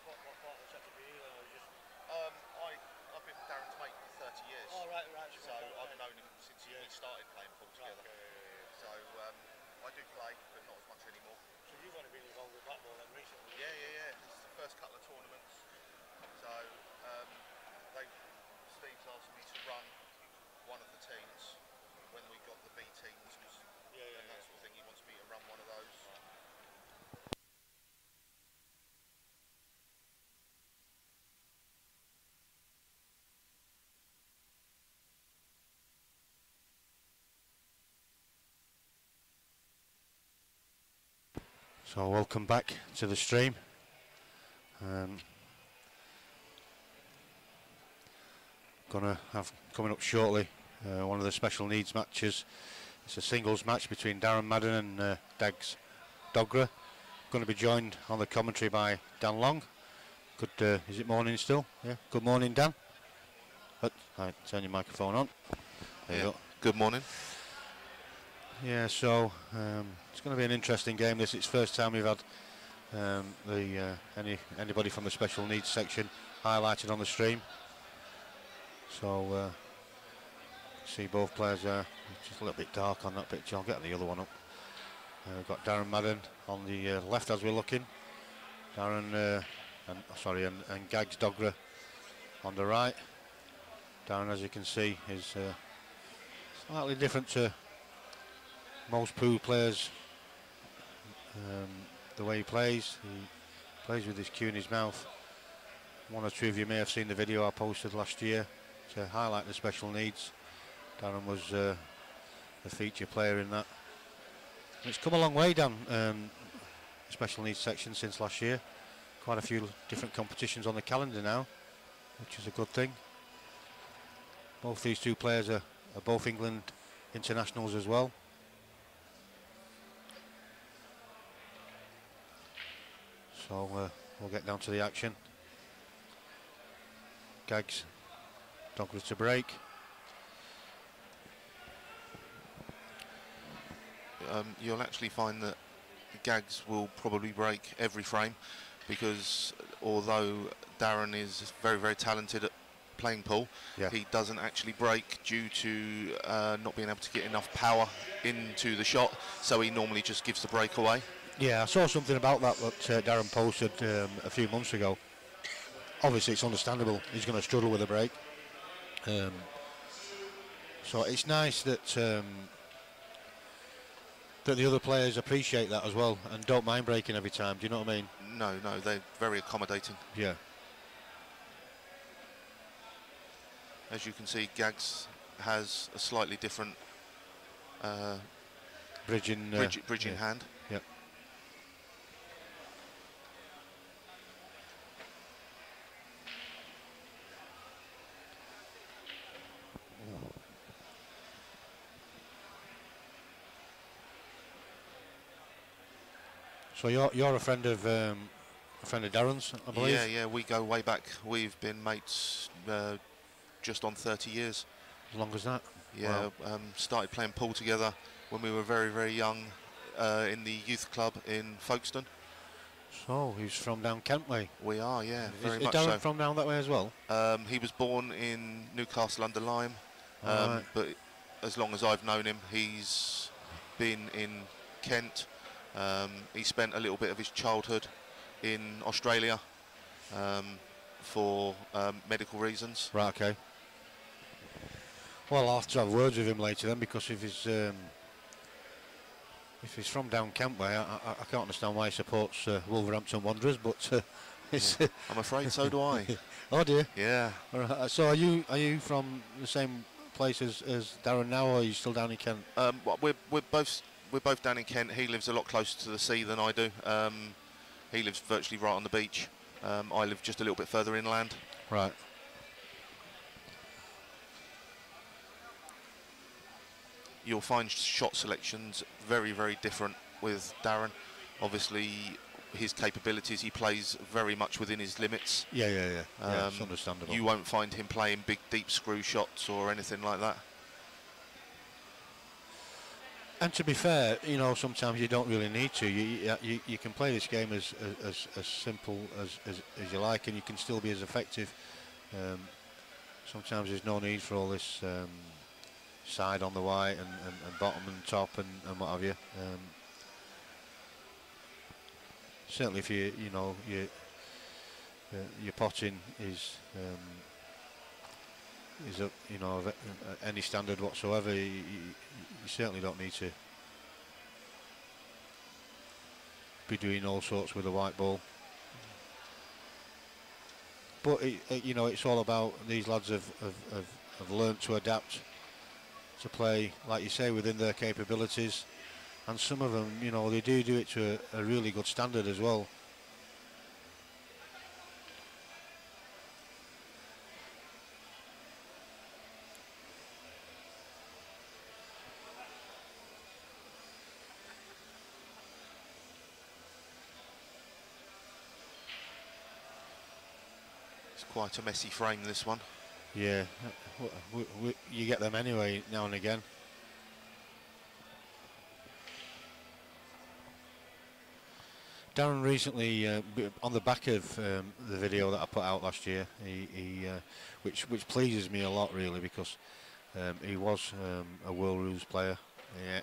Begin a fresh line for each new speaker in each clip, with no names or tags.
What part of the setup are you then, or just...
I've been Darren's mate for 30 years.
Oh, right.
So I've known him since we started playing pool together.
Right,
So I do play, but not as much anymore.
So you've only been involved with Blackpool then recently?
Yeah. This is the first couple of tournaments. So Steve's asked me to run one of the teams when we got the B teams, and that sort of thing. He wants me to run one of those.
So welcome back to the stream. Gonna have coming up shortly one of the special needs matches. It's a singles match between Darren Madden and Dags Dogra. Going to be joined on the commentary by Dan Long. Good, is it morning still? Yeah. Good morning, Dan. Right, turn your microphone on. There you go.
Good morning.
Yeah, so it's going to be an interesting game. This it's first time we've had anybody from the special needs section highlighted on the stream. So see both players there. It's just a little bit dark on that picture. I'll get the other one up. We've got Darren Madden on the left as we're looking. Darren and Gags Dogra on the right. Darren, as you can see, is slightly different to most pool players. The way he plays with his cue in his mouth. One or two of you may have seen the video I posted last year to highlight the special needs. Darren was the feature player in that. And it's come a long way down the special needs section since last year. Quite a few different competitions on the calendar now, which is a good thing. Both these two players are both England internationals as well. So we'll get down to the action. Gags, Dogra to break.
You'll actually find that Gags will probably break every frame, because although Darren is very, very talented at playing pool, he doesn't actually break due to not being able to get enough power into the shot, so he normally just gives the break away.
Yeah, I saw something about that Darren posted a few months ago. Obviously it's understandable, he's going to struggle with a break. So it's nice that that the other players appreciate that as well and don't mind breaking every time, do you know what I mean?
No, they're very accommodating.
Yeah.
As you can see, Gags has a slightly different bridging hand.
Yep. So you're a friend of Darren's, I believe.
Yeah, we go way back. We've been mates just on 30 years.
As long as that.
Yeah, wow. Started playing pool together when we were very, very young in the youth club in Folkestone.
So he's from down Kent way.
We are, yeah, very
much
so. Is
Darren from down that way as well?
He was born in Newcastle under Lyme,
Right.
but as long as I've known him, he's been in Kent. He spent a little bit of his childhood in Australia for medical reasons.
Right, okay. Well, I'll have to have words with him later then, because if he's from down Kent way, I can't understand why he supports Wolverhampton Wanderers, but it's
I'm afraid so do I.
Oh dear.
Yeah.
All right. So are you from the same place as Darren now, or are you still down in Kent?
We're both down in Kent. He lives a lot closer to the sea than I do. He lives virtually right on the beach. I live just a little bit further inland.
Right.
You'll find shot selections very, very different with Darren. Obviously, his capabilities, he plays very much within his limits.
Yeah, it's understandable.
You won't find him playing big, deep screw shots or anything like that.
And to be fair, you know, sometimes you don't really need to. You can play this game as simple as you like, and you can still be as effective. Sometimes there's no need for all this side on the white and bottom and top and what have you. Certainly, if you know your potting is a, you know, of any standard whatsoever, you certainly don't need to be doing all sorts with a white ball. But you know, it's all about, these lads have learnt to adapt to play, like you say, within their capabilities, and some of them, you know, they do it to a really good standard as well.
Quite a messy frame, this one.
Yeah, you get them anyway now and again. Darren recently, on the back of the video that I put out last year, which pleases me a lot really, because he was a World Rules player,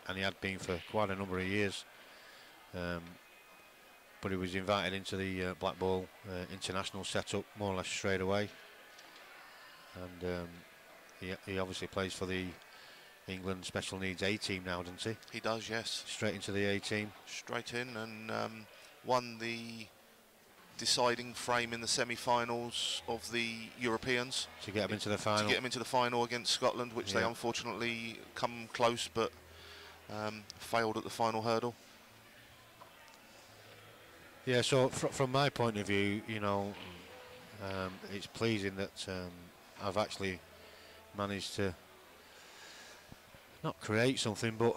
and he had been for quite a number of years. But he was invited into the Blackpool international setup more or less straight away, and he obviously plays for the England special needs A team now, doesn't he?
He does, yes.
Straight into the A team.
Straight in, and won the deciding frame in the semi-finals of the Europeans
to get him into the final.
To get him into the final against Scotland, which they unfortunately come close, but failed at the final hurdle.
Yeah, so from my point of view, you know, it's pleasing that I've actually managed to not create something, but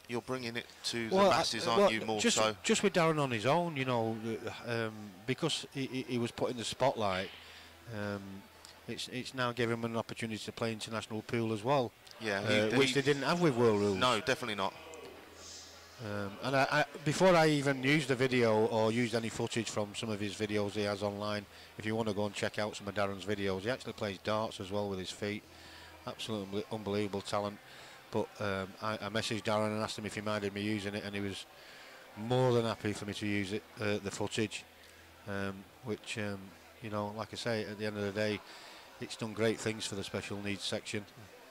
you're bringing it to the masses, aren't you? More so.
Just with Darren on his own, you know, because he was put in the spotlight. It's now giving him an opportunity to play international pool as well.
Yeah,
which they didn't have with World Rules.
No, definitely not.
And I, before I even used the video or used any footage from some of his videos he has online, if you want to go and check out some of Darren's videos, he actually plays darts as well with his feet. Absolutely unbelievable talent. But I messaged Darren and asked him if he minded me using it, and he was more than happy for me to use it, the footage, which, you know, like I say, at the end of the day, it's done great things for the special needs section.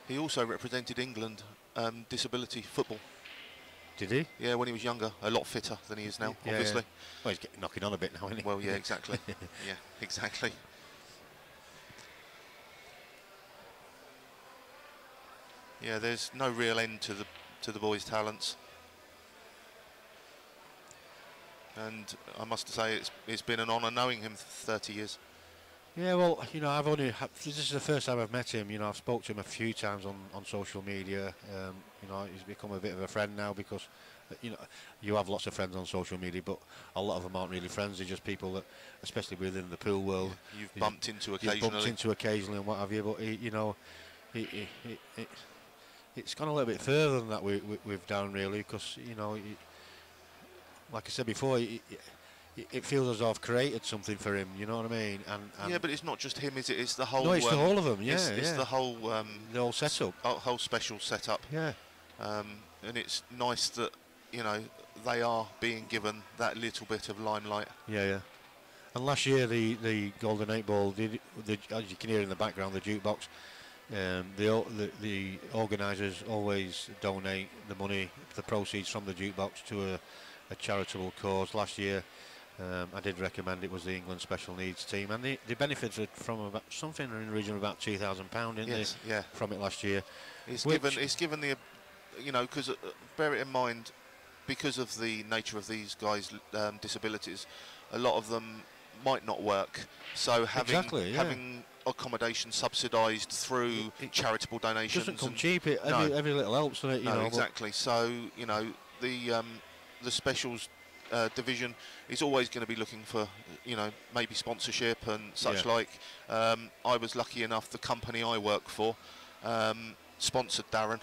He also represented England disability football.
Did he?
Yeah, when he was younger, a lot fitter than he is now, obviously.
Yeah. Well, he's getting knocking on a bit now, isn't he?
Well, yeah, exactly. Yeah, exactly. Yeah, there's no real end to the boy's talents, and I must say it's been an honour knowing him for 30 years.
Yeah, well, you know, this is the first time I've met him. You know, I've spoke to him a few times on social media. You know, he's become a bit of a friend now, because, you know, you have lots of friends on social media, but a lot of them aren't really friends. They're just people that, especially within the pool world,
you've bumped into occasionally.
And what have you. But you know, it's gone a little bit further than that with Darren, really, because, you know, like I said before, it feels as though I've created something for him, you know what I mean? And
yeah, but it's not just him, is it? It's the whole.
No, it's the whole of them. Yeah,
it's the whole.
The whole setup.
Whole special setup.
Yeah.
And it's nice that, you know, they are being given that little bit of limelight.
Yeah, yeah. And last year, the Golden 8 Ball, as you can hear in the background, the jukebox. The organisers always donate the money, the proceeds from the jukebox, to a charitable cause. Last year, I did recommend it was the England special needs team, and they benefited from about something in the region of about £2,000, didn't they?
Yeah.
From it last year.
It's given the, you know, because bear it in mind, because of the nature of these guys' disabilities, a lot of them might not work. So having accommodation subsidised through charitable donations
doesn't come cheap. Every little helps, doesn't it? You know,
exactly. So, you know, the specials division is always going to be looking for, you know, maybe sponsorship and such like. I was lucky enough, the company I work for sponsored Darren,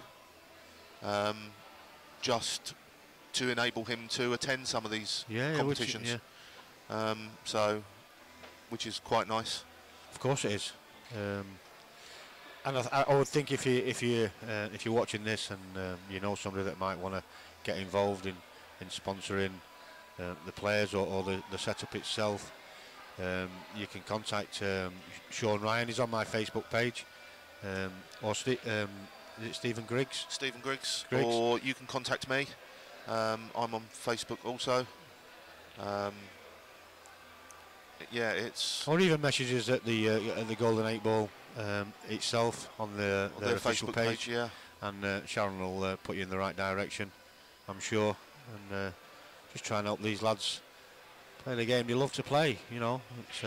just to enable him to attend some of these
yeah,
competitions. So, which is quite nice.
Of course it is. And I would think if you're watching this and you know somebody that might want to get involved in sponsoring the players or the setup itself, you can contact Sean Ryan. He's on my Facebook page, or is it Stephen Griggs?
Stephen Griggs. Or you can contact me. I'm on Facebook also. Yeah, it's.
Or even messages at the Golden 8 Ball itself on their official
Facebook
page.
Yeah.
And Sharon will put you in the right direction, I'm sure. And just try and help these lads play the game they love to play. You know, it's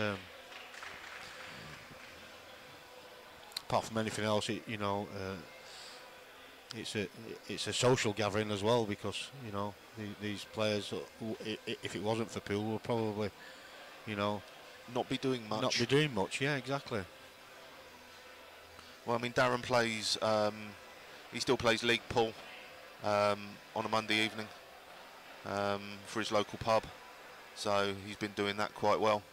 apart from anything else, it's a social gathering as well, because you know these players, if it wasn't for pool, would probably, you know,
not be doing much.
Yeah, exactly.
Well, I mean, Darren plays. He still plays league pool on a Monday evening for his local pub, so he's been doing that quite well.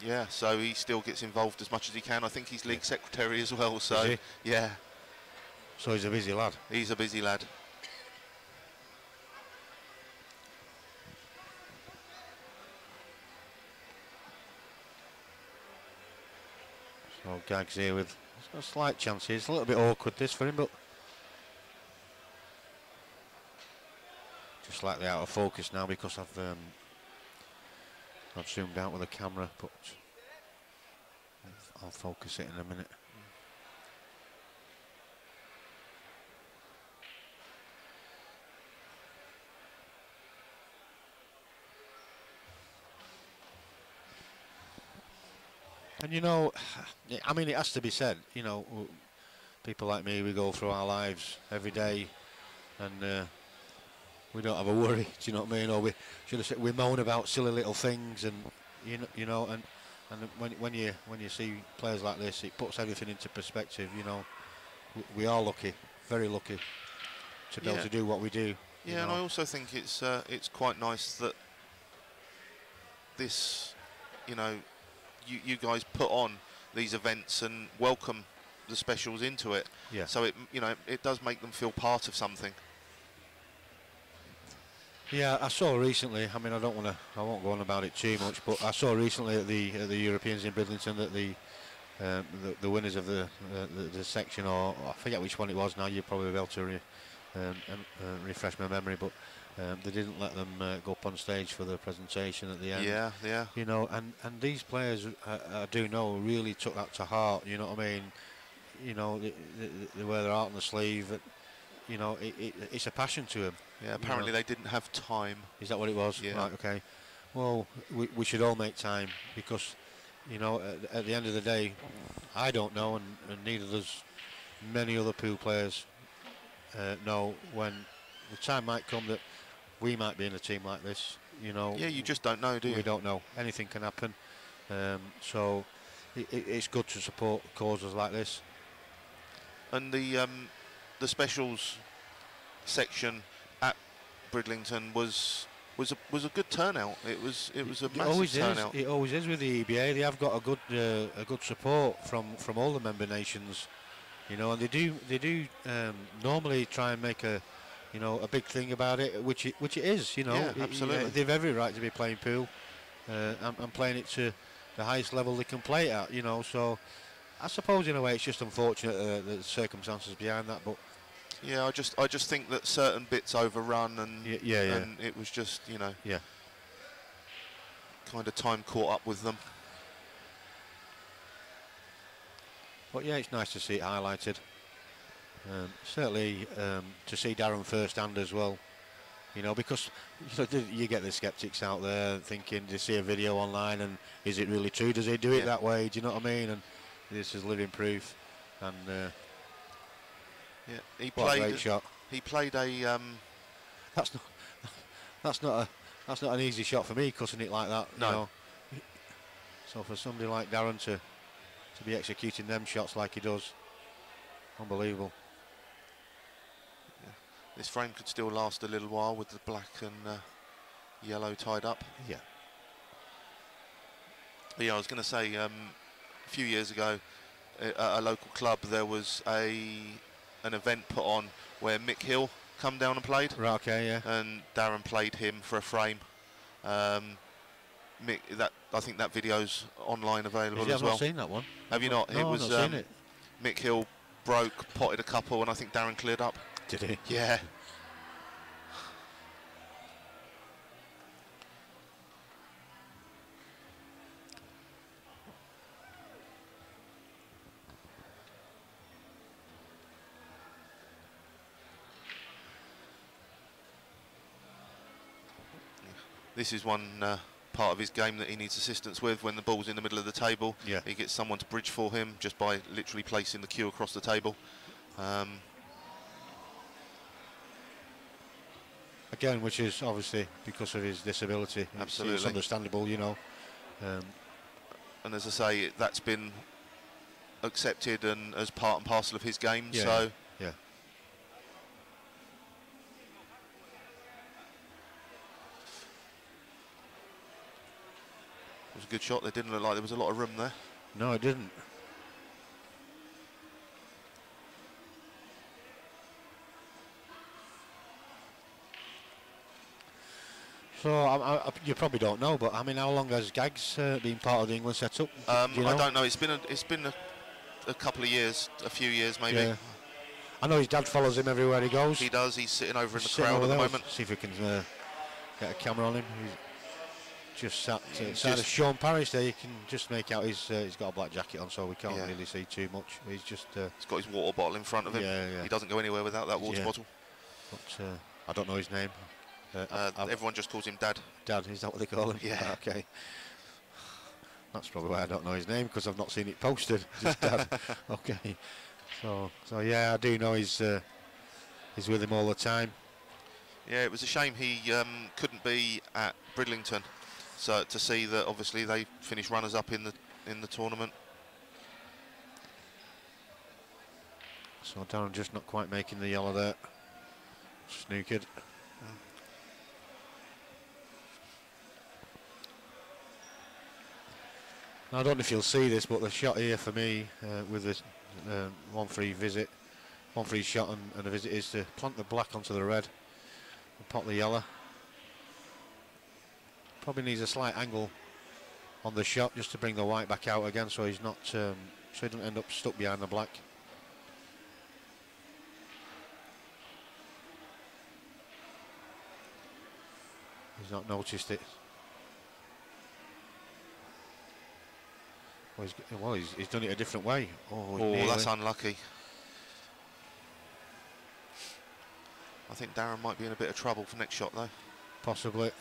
Yeah, so he still gets involved as much as he can. I think he's league secretary as well. So
is he?
Yeah.
So he's a busy lad.
He's a busy lad.
So Gags here with a slight chance here. It's a little bit awkward this for him, but just slightly out of focus now because I've zoomed out with the camera, but I'll focus it in a minute. And you know, I mean, it has to be said, you know, people like me, we go through our lives every day and we don't have a worry, do you know what I mean? Or we should have said, we moan about silly little things, and you know, and when you see players like this, it puts everything into perspective. You know, we are lucky, very lucky, to be able to do what we do.
Yeah, and I also think it's quite nice that this, you know, you guys put on these events and welcome the specials into it.
Yeah.
So it, you know, it does make them feel part of something.
Yeah, I saw recently. I mean, I won't go on about it too much, but I saw recently at the Europeans in Bridlington that the winners of the section, or I forget which one it was now. You'll probably be able to refresh my memory, but they didn't let them go up on stage for the presentation at the end.
Yeah, yeah.
You know, and these players, I do know, really took that to heart. You know what I mean? You know, they wear their heart on the sleeve. You know, it's a passion to them.
Yeah, apparently they didn't have time.
Is that what it was?
Yeah.
Right, okay. Well, we should all make time, because, you know, at the end of the day, I don't know, and neither does many other pool players know when the time might come that we might be in a team like this, you know.
Yeah, you just don't know, do you?
We don't know. Anything can happen. So it's good to support causes like this.
And the specials section at Bridlington was a good turnout. It was a massive turnout.
It always is with the EBA. They have got a good support from all the member nations, you know, and they do normally try and make a big thing about it, which it is, you know.
Yeah, absolutely.
They've every right to be playing pool and playing it to the highest level they can play it at, you know. So I suppose in a way it's just unfortunate the circumstances behind that, but.
Yeah, I just think that certain bits overrun, and and it was just, you know, kind of time caught up with them.
But yeah, it's nice to see it highlighted. Certainly to see Darren firsthand as well, you know, because you get the skeptics out there thinking, they see a video online and is it really true? Does he do it that way? Do you know what I mean? And this is living proof. And
yeah, he
played a great shot.
He played a.
That's not an easy shot for me, cussing it like that.
No.
You know? So for somebody like Darren to be executing them shots like he does, unbelievable.
This frame could still last a little while with the black and yellow tied up.
Yeah.
But yeah, I was going to say, a few years ago, at a local club, there was an event put on where Mick Hill come down and played.
Right, okay, yeah.
And Darren played him for a frame. Mick, I think that video's online available as
I've
well.
not seen that one.
Have you not?
No,
It was
I've not seen it.
Mick Hill broke, potted a couple, and I think Darren cleared up.
Did he?
Yeah. This is one part of his game that he needs assistance with. When the ball's in the middle of the table, he gets someone to bridge for him just by literally placing the cue across the table.
Again, which is obviously because of his disability.
Absolutely.
It's understandable, you know.
And as I say, that's been accepted and as part and parcel of his game.
Yeah,
so
yeah.
it was a good shot. There didn't look like there was a lot of room there.
No, it didn't. So you probably don't know, but I mean, how long has Gags been part of the England setup? Do you know?
I don't know. It's been a couple of years, a few years maybe.
Yeah. I know his dad follows him everywhere he goes.
He does. He's sitting over in the
Sitting
crowd
over
at the
there.
moment.
See if we can get a camera on him. He's just sat side of Sean Parrish there. You can just make out he's got a black jacket on, so we can't really see too much. He's just
he's got his water bottle in front of him.
Yeah.
He doesn't go anywhere without that water bottle.
But I don't know his name.
Everyone just calls him Dad.
Dad, is that what they call him?
Yeah.
Okay. That's probably why I don't know his name, because I've not seen it posted. Just Dad. Okay. So yeah, I do know he's with him all the time.
Yeah, it was a shame he couldn't be at Bridlington, so to see that obviously they finished runners-up in the tournament.
So Darren just not quite making the yellow there. Snookered. Now, I don't know if you'll see this, but the shot here for me with this 1-3 visit, 1-3 shot and a visit is to plant the black onto the red and pop the yellow. Probably needs a slight angle on the shot just to bring the white back out again, so he's not, so he doesn't end up stuck behind the black. He's not noticed it. Well, he's done it a different way. Oh,
that's unlucky. I think Darren might be in a bit of trouble for next shot, though.
Possibly.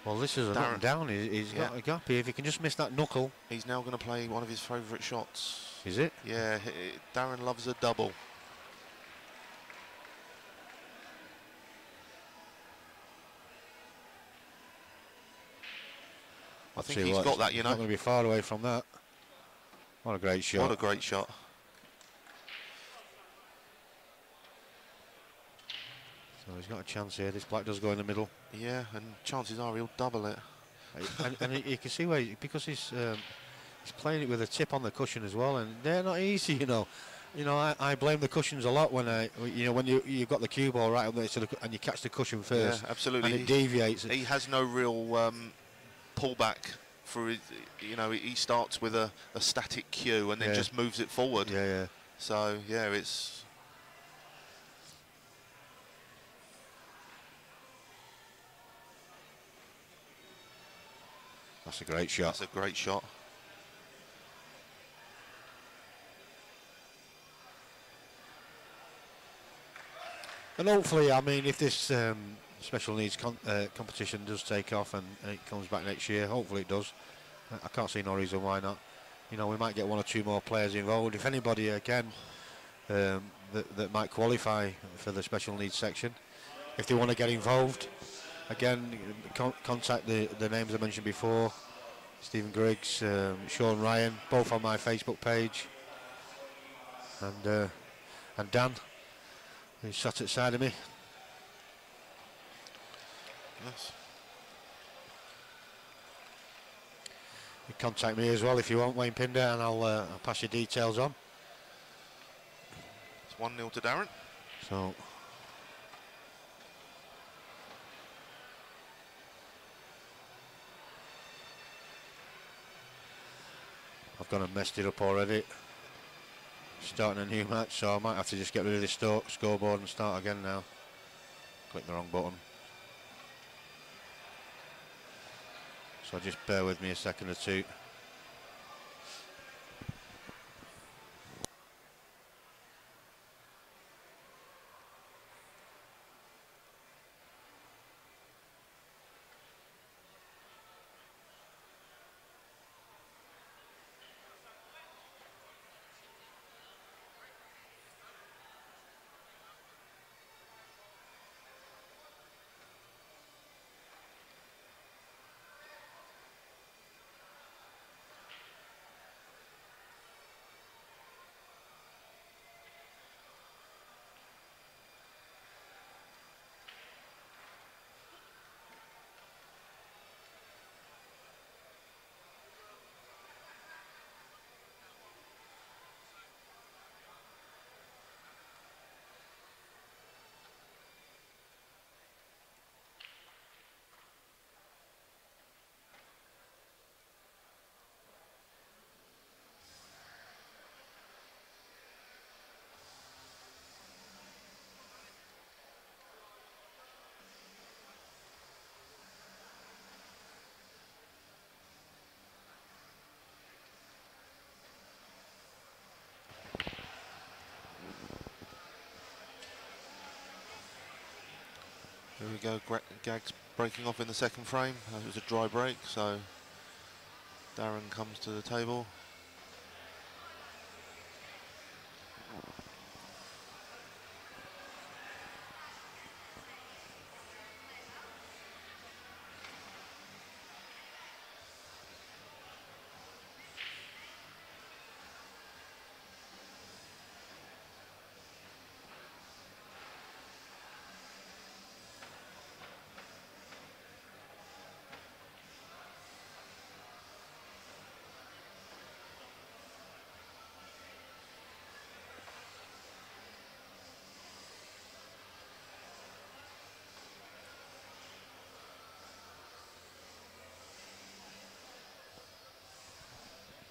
Well, this is a knock down. He's got a gap here. If he can just miss that knuckle.
He's now going to play one of his favourite shots.
Is it?
Yeah, Darren loves a double. I think he's got that, you know.
Not going to be far away from that. What a great shot.
What a great shot.
So he's got a chance here. This black does go in the middle.
Yeah, and chances are he'll double it.
and you can see where, because he's playing it with a tip on the cushion as well, and they're not easy, you know. You know, I blame the cushions a lot when when you've got the cue ball right up there and you catch the cushion first.
Yeah, absolutely.
And it deviates.
He has no real pullback for his, he starts with a static cue and then just moves it forward.
Yeah.
So yeah, it's
that's a great shot.
That's a great shot.
And hopefully, I mean, if this special needs competition does take off and it comes back next year, hopefully it does. I can't see no reason why not. You know, we might get 1 or 2 more players involved. If anybody, again, that might qualify for the special needs section, if they want to get involved, again, contact the names I mentioned before. Stephen Griggs, Sean Ryan, both on my Facebook page. And Dan, who's sat at the side of me.
Yes.
You contact me as well if you want, Wayne Pinder, and I'll pass your details on.
It's 1-0 to Darren.
So I've gone and messed it up already. Starting a new match, so I might have to just get rid of this scoreboard and start again now. Click the wrong button. So just bear with me a second or two.
Here we go, Gags breaking off in the second frame. It was a dry break, so Darren comes to the table.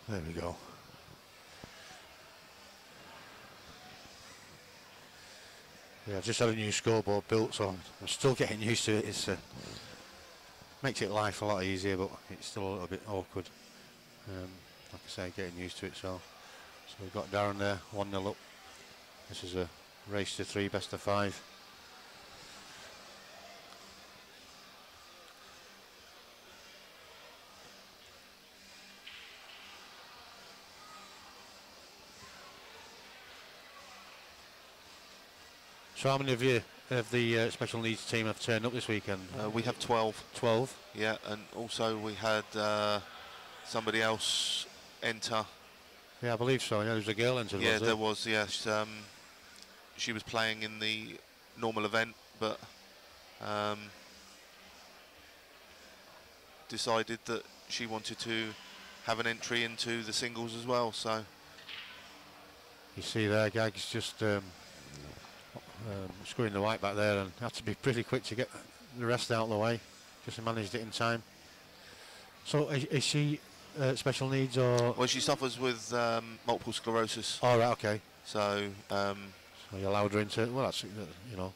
There we go. Yeah, I've just had a new scoreboard built, so I'm still getting used to it. It's makes it life a lot easier, but it's still a little bit awkward. Like I say, getting used to it. So we've got Darren there, 1-0 up. This is a race to 3, best of 5. So how many of you of the special needs team have turned up this weekend?
We have 12.
12?
Yeah, and also we had somebody else enter.
Yeah, I believe so. Yeah, there was a girl entered.
Yeah, there was, yes. She was playing in the normal event, but decided that she wanted to have an entry into the singles as well, so.
You see there, Gags just screwing the white back there, and had to be pretty quick to get the rest out of the way. Just managed it in time. So is she special needs or?
Well, she suffers with multiple sclerosis.
Oh, right, okay.
So
so you allowed her into, well, that's, you know,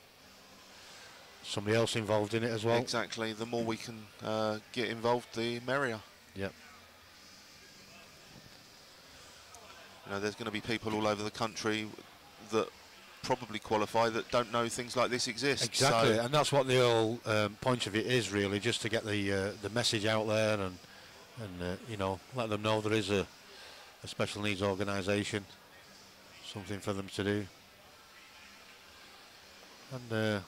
somebody else involved in it as well.
Exactly. The more we can get involved, the merrier.
Yep.
You know, there's going to be people all over the country that probably qualify that don't know things like this exist.
Exactly,
so
and that's what the whole point of it is, really, just to get the message out there and you know, let them know there is a special needs organisation, something for them to do. And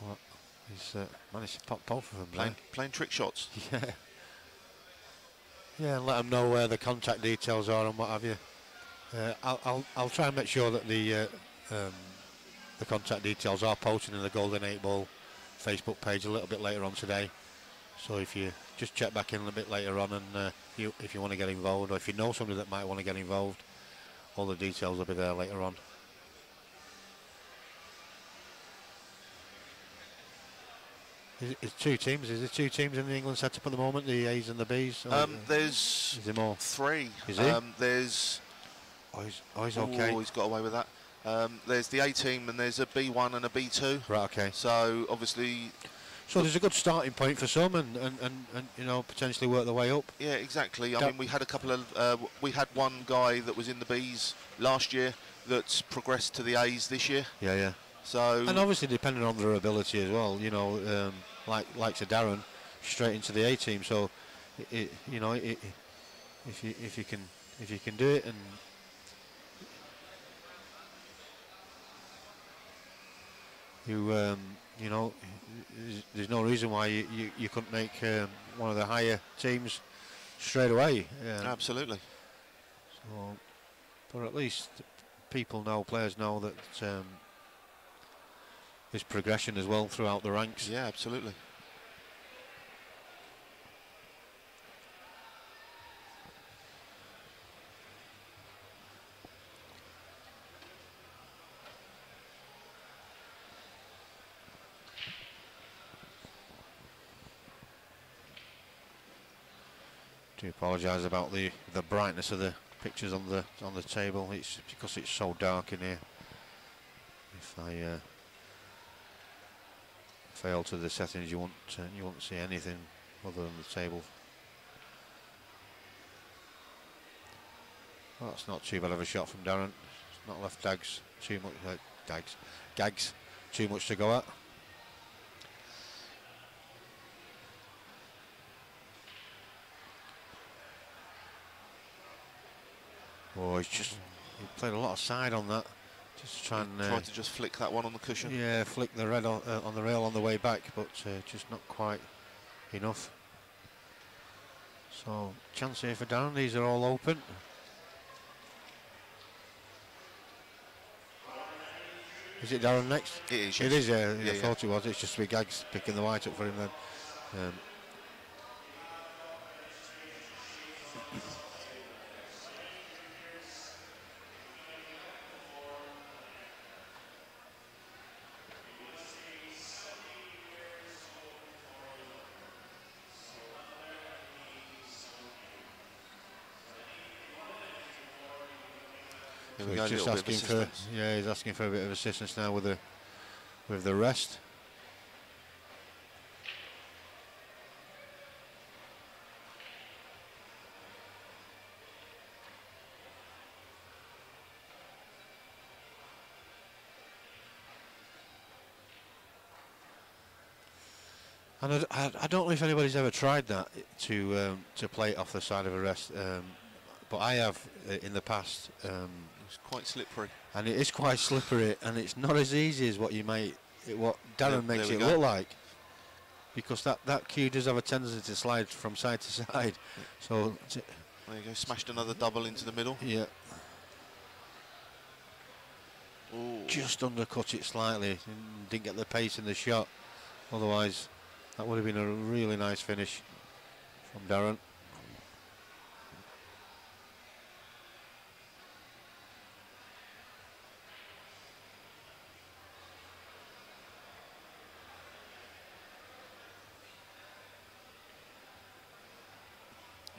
well, He's managed to pop both of them.
Playing trick shots.
Yeah. Yeah, and let them know where the contact details are and what have you. I'll try and make sure that the contact details are posted in the Golden 8 Ball Facebook page a little bit later on today. So if you just check back in a bit later on, and if you want to get involved, or if you know somebody that might want to get involved, all the details will be there later on. It's two teams. Is there two teams in the England setup at the moment? The A's and the B's.
There's
is there more?
3.
Is he?
There's.
He's okay.
He's got away with that. There's the A team and there's a B1 and a B2.
Right. Okay.
So obviously.
So there's a good starting point for some, and you know, potentially work their way up.
Yeah, exactly. I mean, we had a couple of. We had one guy that was in the Bs last year that's progressed to the A's this year.
Yeah. Yeah.
So.
And obviously depending on their ability as well. You know. Like to Darren, straight into the A team. So, you know, if you can do it, and you know, there's no reason why you couldn't make one of the higher teams straight away.
Absolutely.
So, but at least players know that. There's progression as well throughout the ranks.
Yeah, absolutely.
Do apologise about the brightness of the pictures on the table. It's because it's so dark in here. If I alter the settings, you won't see anything other than the table. Well, that's not too bad of a shot from Darren. It's not left Gags too much to go at. Oh, he played a lot of side on that. Just try and
tried to just flick that one on the cushion.
Yeah, flick the red on the rail on the way back, but just not quite enough. So chance here for Darren. These are all open. Is it Darren next?
It is.
It is. Yeah,
I
thought it was. It's just Gags picking the white up for him then. So he's just asking for he's asking for a bit of assistance now with the rest. And I don't know if anybody's ever tried that to play it off the side of a rest, but I have in the past.
It's quite slippery,
and it is quite slippery, and it's not as easy as what Darren makes it look like, because that cue does have a tendency to slide from side to side. Yeah. So
there you go, smashed another double into the middle.
Yeah.
Ooh.
Just undercut it slightly, didn't get the pace in the shot. Otherwise, that would have been a really nice finish from Darren.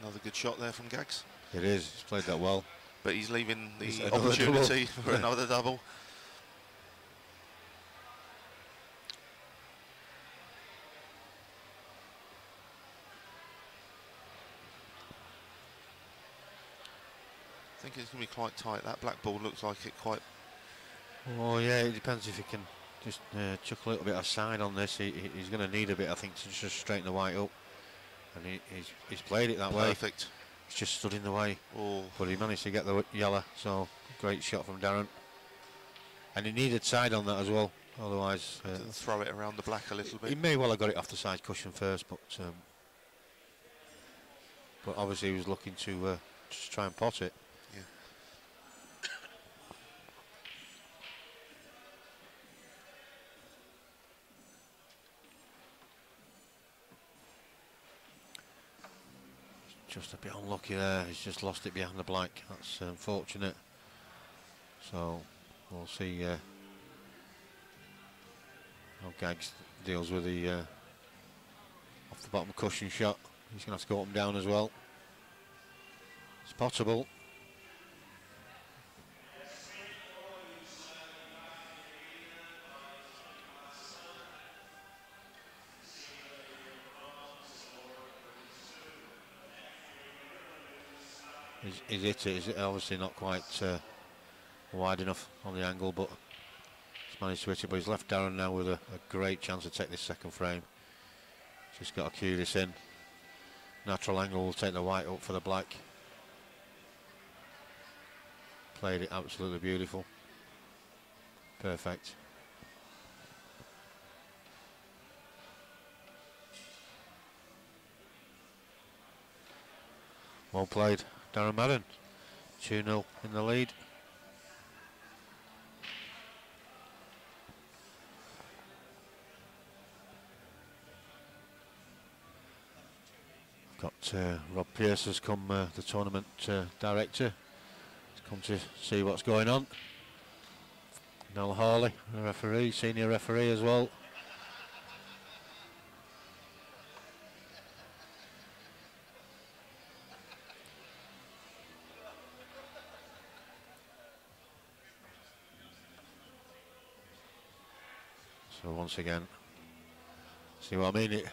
Another good shot there from Gags.
It is. He's played that well.
But he's leaving the opportunity for another double. I think it's going to be quite tight. That black ball looks like it quite...
Oh, yeah, it depends if he can just chuck a little bit of side on this. He's going to need a bit, I think, to just straighten the white up. And he's played it that way.
Perfect.
He's just stood in the way.
Oh.
But he managed to get the yellow, so great shot from Darren. And he needed side on that as well. Otherwise,
throw it around the black a little bit.
He may well have got it off the side cushion first, but obviously he was looking to just try and pot it.
Yeah.
Just a bit unlucky there. He's just lost it behind the black. That's unfortunate. So we'll see how Gags deals with the off the bottom cushion shot. He's going to have to go up and down as well. It's possible. Is it obviously not quite wide enough on the angle, but he's managed to hit it. But he's left Darren now with a great chance to take this second frame. Just got to cue this in. Natural angle will take the white up for the black. Played it absolutely beautiful. Perfect. Well played, Darren Madden. 2-0 in the lead. Got Rob Pearce has come, the tournament director. He's come to see what's going on. Noel Hawley, the referee, senior referee as well. So once again, see what I mean? It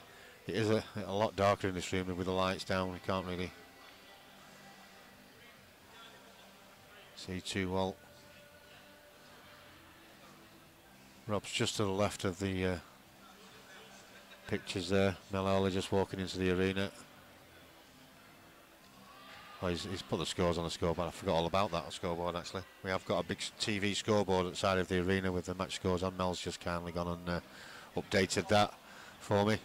is a lot darker in this room with the lights down. We can't really see too well. Rob's just to the left of the pictures there. Mel Hawley just walking into the arena. Oh, he's put the scores on the scoreboard. I forgot all about that scoreboard actually. We have got a big TV scoreboard at the side of the arena with the match scores on. Mel's just kindly gone and updated that for me.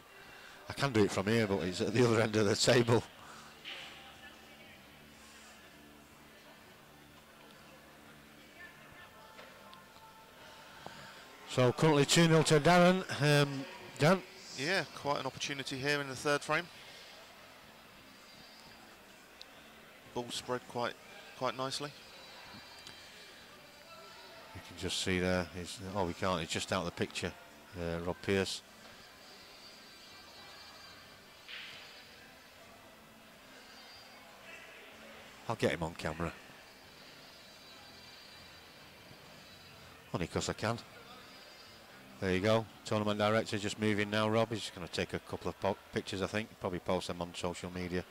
I can do it from here, but it's at the other end of the table. So currently 2-0 to Darren. Dan?
Yeah, quite an opportunity here in the third frame. Ball spread quite nicely.
You can just see there. Oh, we can't. It's just out of the picture. Rob Pearce. I'll get him on camera. Only because I can. There you go. Tournament director just moving now, Rob. He's going to take a couple of pictures, I think. Probably post them on social media.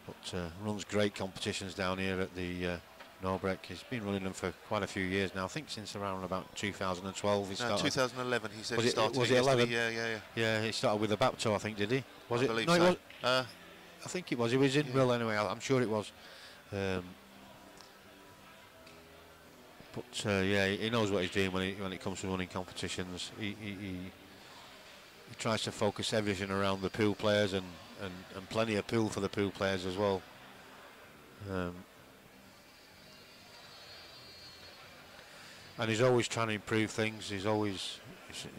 But runs great competitions down here at the Norbreck. He's been running them for quite a few years now. I think since around about 2012 he started.
2011 he said he started.
Was it 11?
Yeah.
Yeah, he started with the Bapto, I think, did he? Was
I
it?
believe
no,
so.
it was. I think it was. He was in Will anyway. I'm sure it was. But yeah, he knows what he's doing when it comes to running competitions. He tries to focus everything around the pool players and plenty of pool for the pool players as well. And he's always trying to improve things. He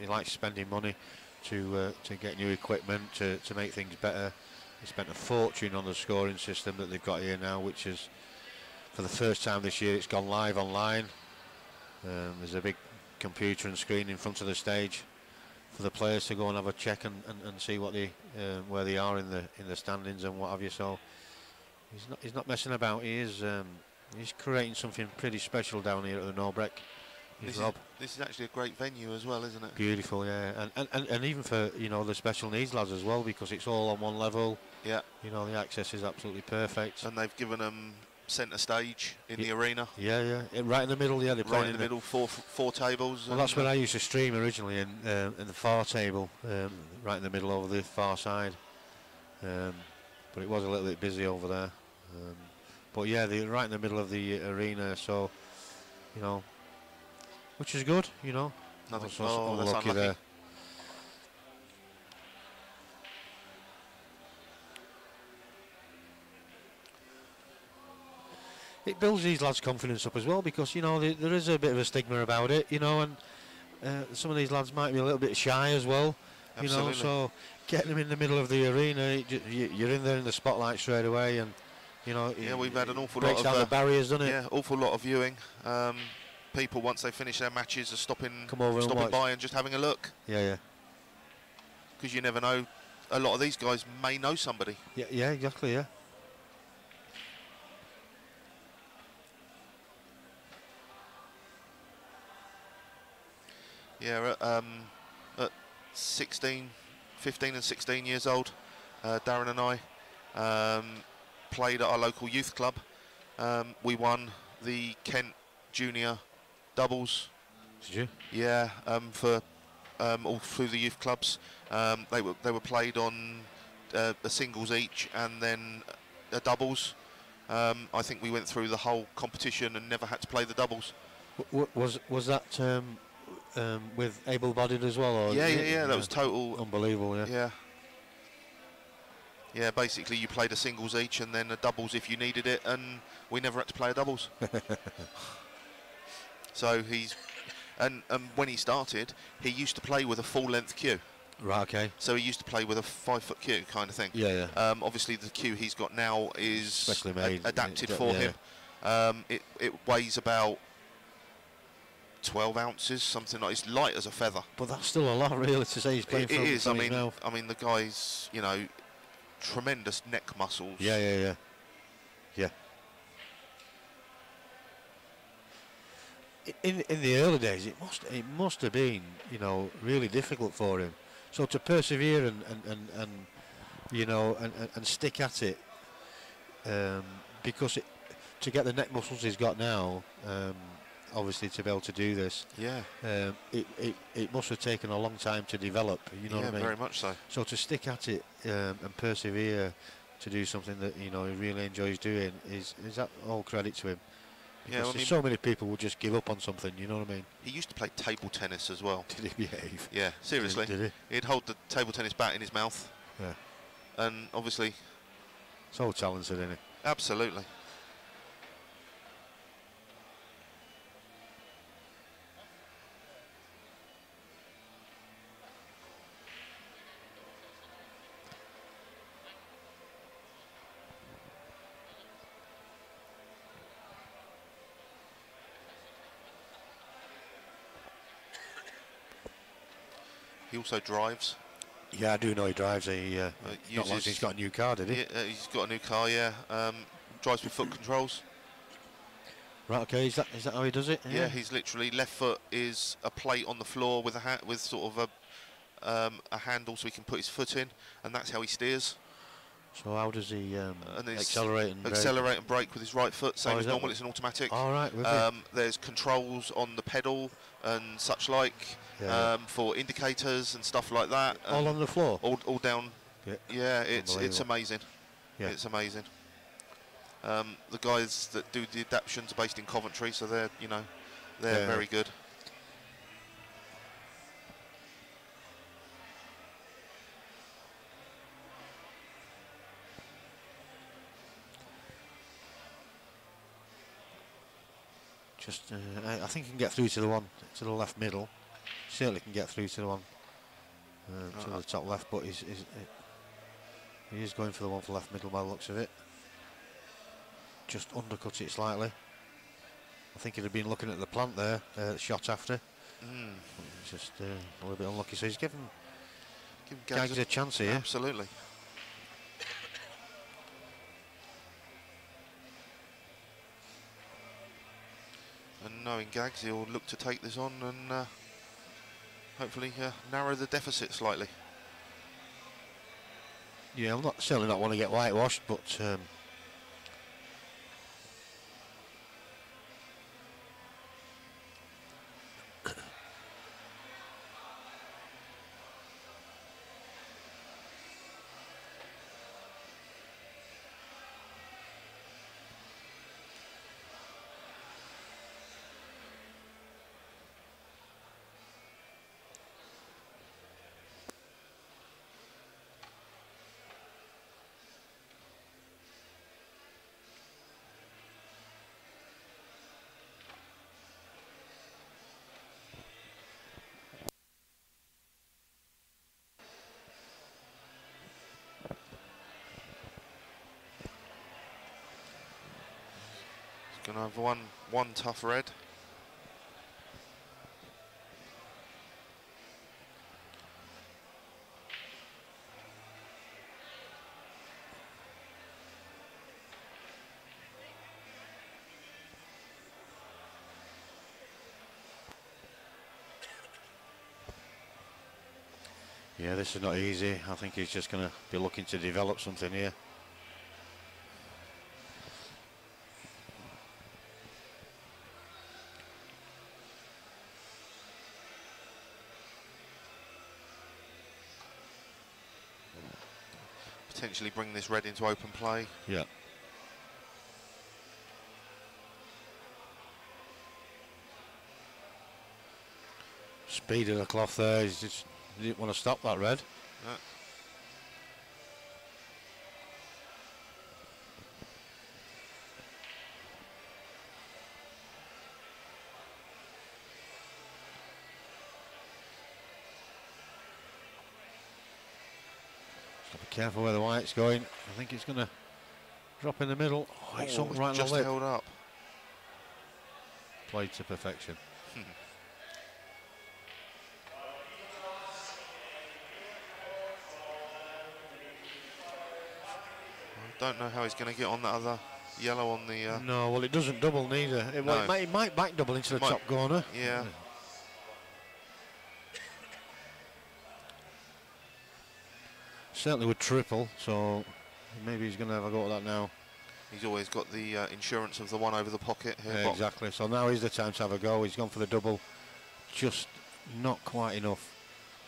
likes spending money to get new equipment to make things better. He spent a fortune on the scoring system that they've got here now, which is for the first time this year it's gone live online. There's a big computer and screen in front of the stage for the players to go and have a check and see what where they are in the standings and what have you. So he's not messing about. He's creating something pretty special down here at the Norbreck.
This is actually a great venue as well, isn't it?
Beautiful, yeah, and even for the special needs lads as well, because it's all on one level.
Yeah.
The access is absolutely perfect.
And they've given them centre stage in the arena.
Yeah, right in the middle. Yeah, they're
right in the middle, four tables.
Well, that's where I used to stream originally in the far table, right in the middle over the far side. But it was a little bit busy over there. But yeah, they're right in the middle of the arena, so which is good.
Nothing.
Also
Oh, that's
unlucky
unlucky.
there. It builds these lads' confidence up as well, because, you know, there is a bit of a stigma about it, you know, and some of these lads might be a little bit shy as well.
Absolutely.
You know, so getting them in the middle of the arena, you're in there in the spotlight straight away, and, you know,
Yeah, we've had an awful lot
breaks
of
down the barriers, doesn't it?
Yeah, awful lot of viewing. People, once they finish their matches, are stopping by and just having a look.
Yeah.
Because you never know, a lot of these guys may know somebody.
Yeah, exactly. Yeah.
Yeah, at 15 and 16 years old, Darren and I played at our local youth club. We won the Kent Junior doubles.
Did you?
Yeah, for all through the youth clubs. They were played on a singles each and then a doubles. I think we went through the whole competition and never had to play the doubles.
Was that with able-bodied as well? Or
Yeah. That was total
unbelievable. Yeah.
Yeah, basically you played a singles each and then a doubles if you needed it, and we never had to play a doubles. So and when he started, he used to play with a full-length cue.
Right. Okay.
So he used to play with a 5-foot cue kind of thing.
Yeah.
Obviously the cue he's got now is
Specially made,
adapted for him. It weighs about 12 ounces, something like. It's light as a feather.
But that's still a lot, really, to say he's playing from his mouth.
I mean, the guy's, you know, tremendous neck muscles.
Yeah. In the early days, it must have been, you know, really difficult for him. So to persevere and you know, and stick at it, because to get the neck muscles he's got now, obviously to be able to do this, it must have taken a long time to develop. You know what I mean?
Very much so.
So to stick at it and persevere to do something that, you know, he really enjoys doing is that all credit to him. Because there's so many people will just give up on something, you know what I mean?
He used to play table tennis as well.
Did he behave?
Yeah, seriously.
Did he?
He'd hold the table tennis bat in his mouth.
Yeah.
And obviously...
So talented, isn't he?
Absolutely. He also drives.
Yeah, I do know he drives. Not long since he's got a new car, did he?
Yeah, he's got a new car. Yeah, drives with foot controls.
Right. Okay. Is that how he does it?
Yeah, he's literally left foot is a plate on the floor with with sort of a handle so he can put his foot in, and that's how he steers.
So how does he accelerate and
brake with his right foot? Same as normal. It's an automatic.
All right.
There's controls on the pedal and such like. For indicators and stuff like that.
All on the floor?
All down. Yeah, it's amazing.
Yeah.
It's amazing. The guys that do the adaptions are based in Coventry, so they're very good.
Just, I think he can get through to the left middle. Certainly can get through to the one to the top left, but he is going for the one for left middle by the looks of it. Just undercut it slightly. I think he'd have been looking at the plant there, shot after. Just a little bit unlucky. So he's giving Gags a chance here.
Absolutely. And knowing Gags, he'll look to take this on and hopefully narrow the deficit slightly.
Yeah, I'm certainly not want to get whitewashed, but
Gonna have one tough red.
Yeah, this is not easy. I think he's just going to be looking to develop something here.
Potentially bring this red into open play.
Yeah. Speed of the cloth there. He's just, he didn't want to stop that red.
No.
Be careful where the white's going. I think it's going to drop in the middle. Oh, it's something right on
just
the lip.
held up.
Played to perfection.
I don't know how he's going to get on that other yellow on the...
No, well, it doesn't double neither. It might back double into the top corner.
Yeah.
Certainly would triple, so maybe he's going to have a go at that now.
He's always got the insurance of the one over the pocket here.
Yeah, exactly. So now is the time to have a go. He's gone for the double. Just not quite enough.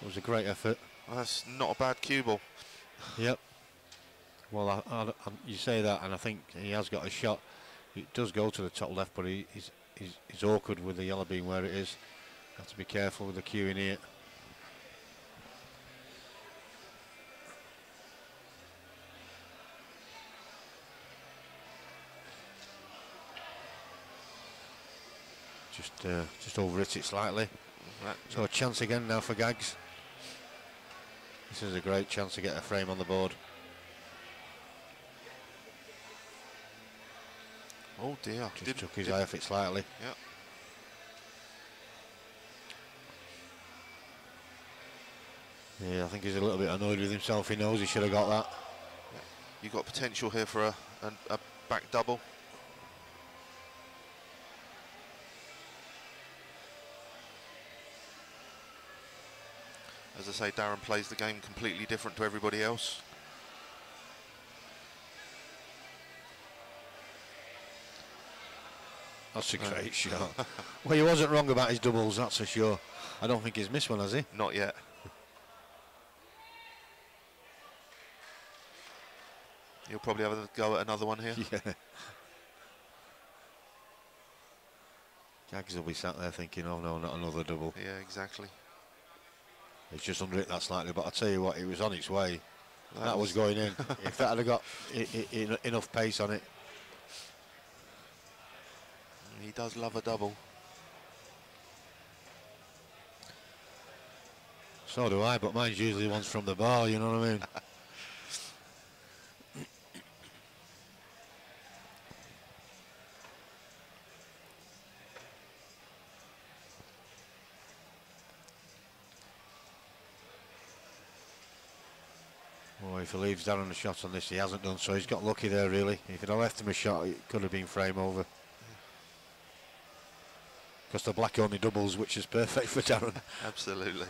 It was a great effort.
Well, that's not a bad cue ball.
Yep. Well, you say that, and I think he has got a shot. It does go to the top left, but he's awkward with the yellow being where it is. Have to be careful with the cue in here. Just over it slightly. So a chance again now for Gags. This is a great chance to get a frame on the board.
Oh dear.
Just took his eye off it slightly.
Yeah.
Yeah, I think he's a little bit annoyed with himself. He knows he should have got that.
Yeah. You've got potential here for a back double. As I say, Darren plays the game completely different to everybody else.
That's a great shot. Well, he wasn't wrong about his doubles, that's for sure. I don't think he's missed one, has he?
Not yet. He'll probably have a go at another one here.
Yeah. Gags will be sat there thinking, oh no, not another double.
Yeah, exactly.
It's just under it that slightly, but I'll tell you what, it was on its way. That was going in. If that had got enough pace on it.
He does love a double.
So do I, but mine's usually ones from the bar, you know what I mean? Well, if he leaves Darren a shot on this, he hasn't done, so he's got lucky there, really. If he'd have left him a shot, it could have been frame over. Because the black only doubles, which is perfect for Darren.
Absolutely.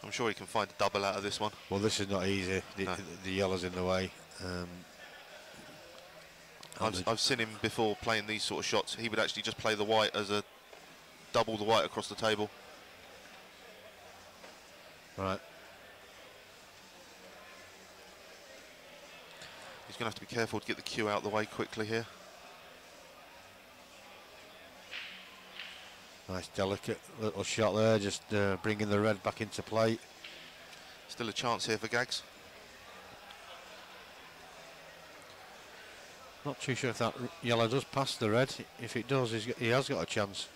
I'm sure he can find a double out of this one.
Well, this is not easy. The yellow's in the way.
I've seen him before playing these sort of shots. He would actually just play the white as a double the white across the table.
Right.
He's going to have to be careful to get the cue out of the way quickly here.
Nice delicate little shot there, just bringing the red back into play.
Still a chance here for Gags.
Not too sure if that yellow does pass the red. If it does, he has got a chance.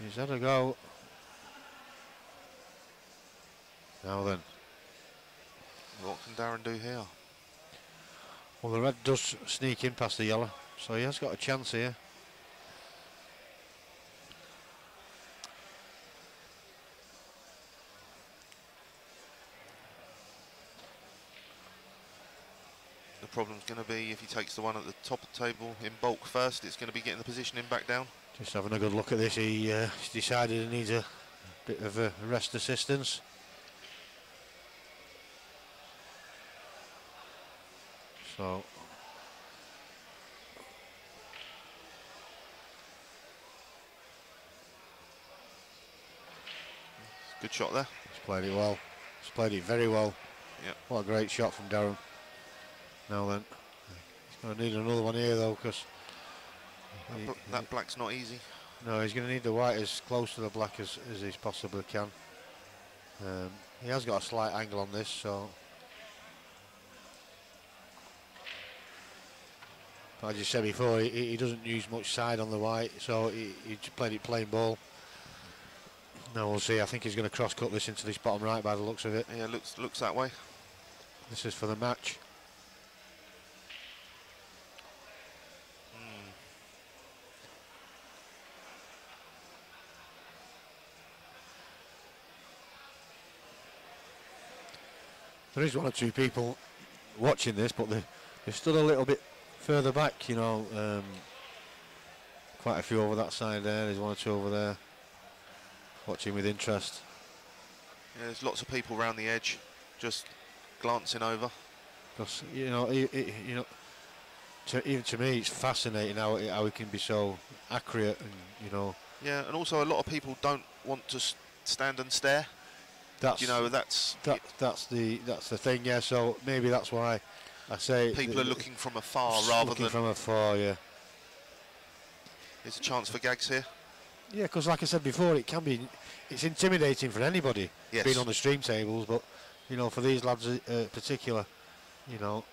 He's had a go. Now then.
What can Darren do here?
Well, the red does sneak in past the yellow, so he has got a chance here.
The problem's going to be if he takes the one at the top of the table in bulk first, it's going to be getting the positioning back down.
Just having a good look at this, he's decided he needs a bit of a rest assistance. So
good shot there.
He's played it well. He's played it very well.
Yeah.
What a great shot from Darren. Now then, he's going to need another one here though, because
that black's not easy.
No, he's going to need the white as close to the black as he possibly can. He has got a slight angle on this, so. But as you said before, he doesn't use much side on the white, so he just played it plain ball. Now we'll see. I think he's going to cross-cut this into this bottom right by the looks of it.
Yeah, looks that way.
This is for the match. There is one or two people watching this, but they're still a little bit further back, you know. Quite a few over that side there. There's one or two over there watching with interest.
Yeah, there's lots of people around the edge, just glancing over.
Because you know, even to me, it's fascinating how he can be so accurate, and you know.
Yeah, and also a lot of people don't want to stand and stare.
That's,
you know, that's
the thing. Yeah, so maybe that's why I say
people are looking from afar rather than
from afar. Yeah.
There's a chance for gags here.
Yeah, because like I said before, it's intimidating for anybody being on the stream tables, but you know, for these lads particular, you know,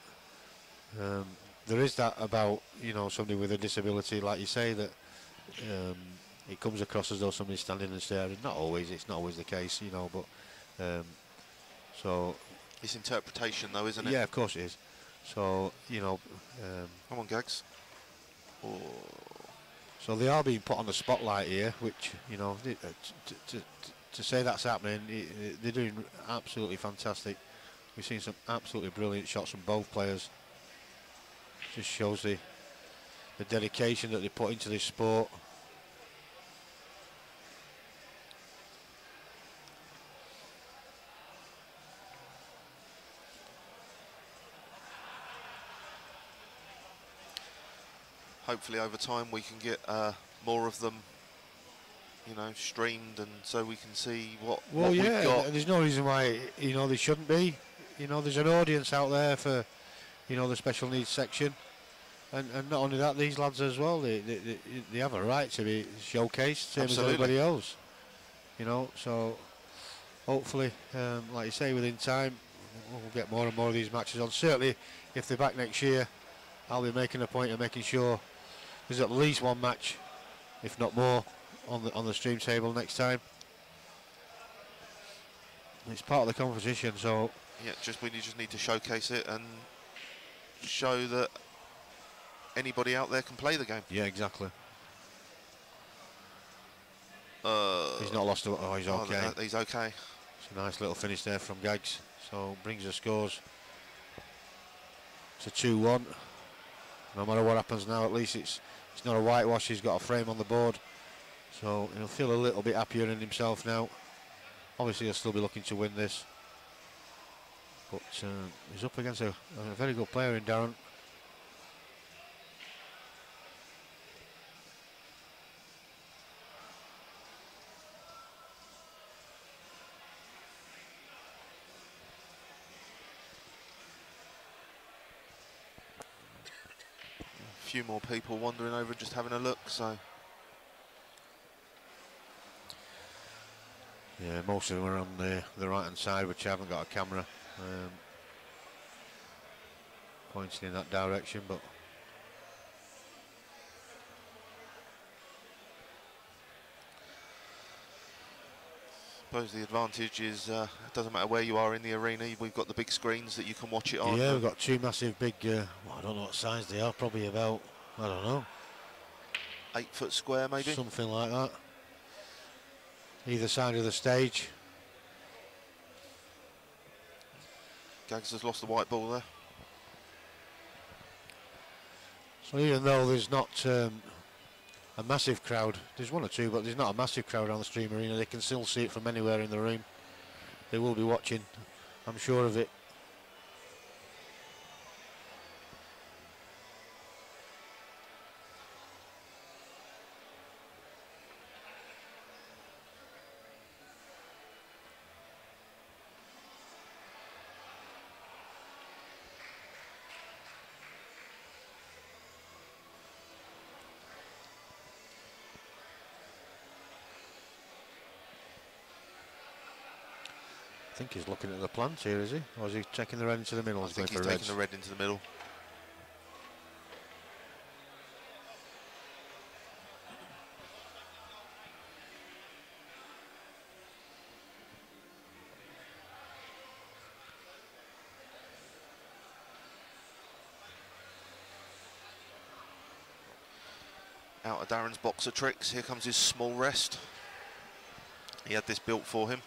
there is that about, you know, somebody with a disability, like you say, that it comes across as though somebody's standing and staring. Not always, it's not always the case, you know, but so
it's interpretation though, isn't it?
Yeah, of course it is. So, you know,
come on, gags. Oh.
So they are being put on the spotlight here, which, you know, to say that's happening, they're doing absolutely fantastic. We've seen some absolutely brilliant shots from both players. Just shows the dedication that they put into this sport.
Hopefully over time we can get more of them, you know, streamed, and so we can see what we've got.
There's no reason why, you know, they shouldn't be. You know, there's an audience out there for, you know, the special needs section, and not only that, these lads as well, they have a right to be showcased, same as everybody else. You know, so hopefully, like you say, within time, we'll get more and more of these matches on. Certainly, if they're back next year, I'll be making a point of making sure there's at least one match, if not more, on the stream table next time. It's part of the competition, so
yeah, we just need to showcase it and show that anybody out there can play the game.
Yeah, exactly. He's not lost. Oh, he's okay.
He's okay.
It's a nice little finish there from Gags. So brings the scores to 2-1. No matter what happens now, at least it's not a whitewash. He's got a frame on the board, so he'll feel a little bit happier in himself now. Obviously, he'll still be looking to win this, but he's up against a very good player in Darren.
Few more people wandering over, just having a look. So
yeah, most of them are on the right hand side, which haven't got a camera pointing in that direction. But
suppose the advantage is it doesn't matter where you are in the arena. We've got the big screens that you can watch it on.
Yeah, we've got two massive big, well, I don't know what size they are, probably about, I don't know,
8 foot square maybe.
something like that. Either side of the stage.
Gags has lost the white ball there.
So even though there's not a massive crowd, there's one or two, but there's not a massive crowd on the Stream Arena, they can still see it from anywhere in the room. They will be watching, I'm sure of it. I think he's looking at the plants here, is he? Or is he taking the red into the middle?
I think he's taking the red into the middle. Out of Darren's box of tricks, here comes his small rest. He had this built for him.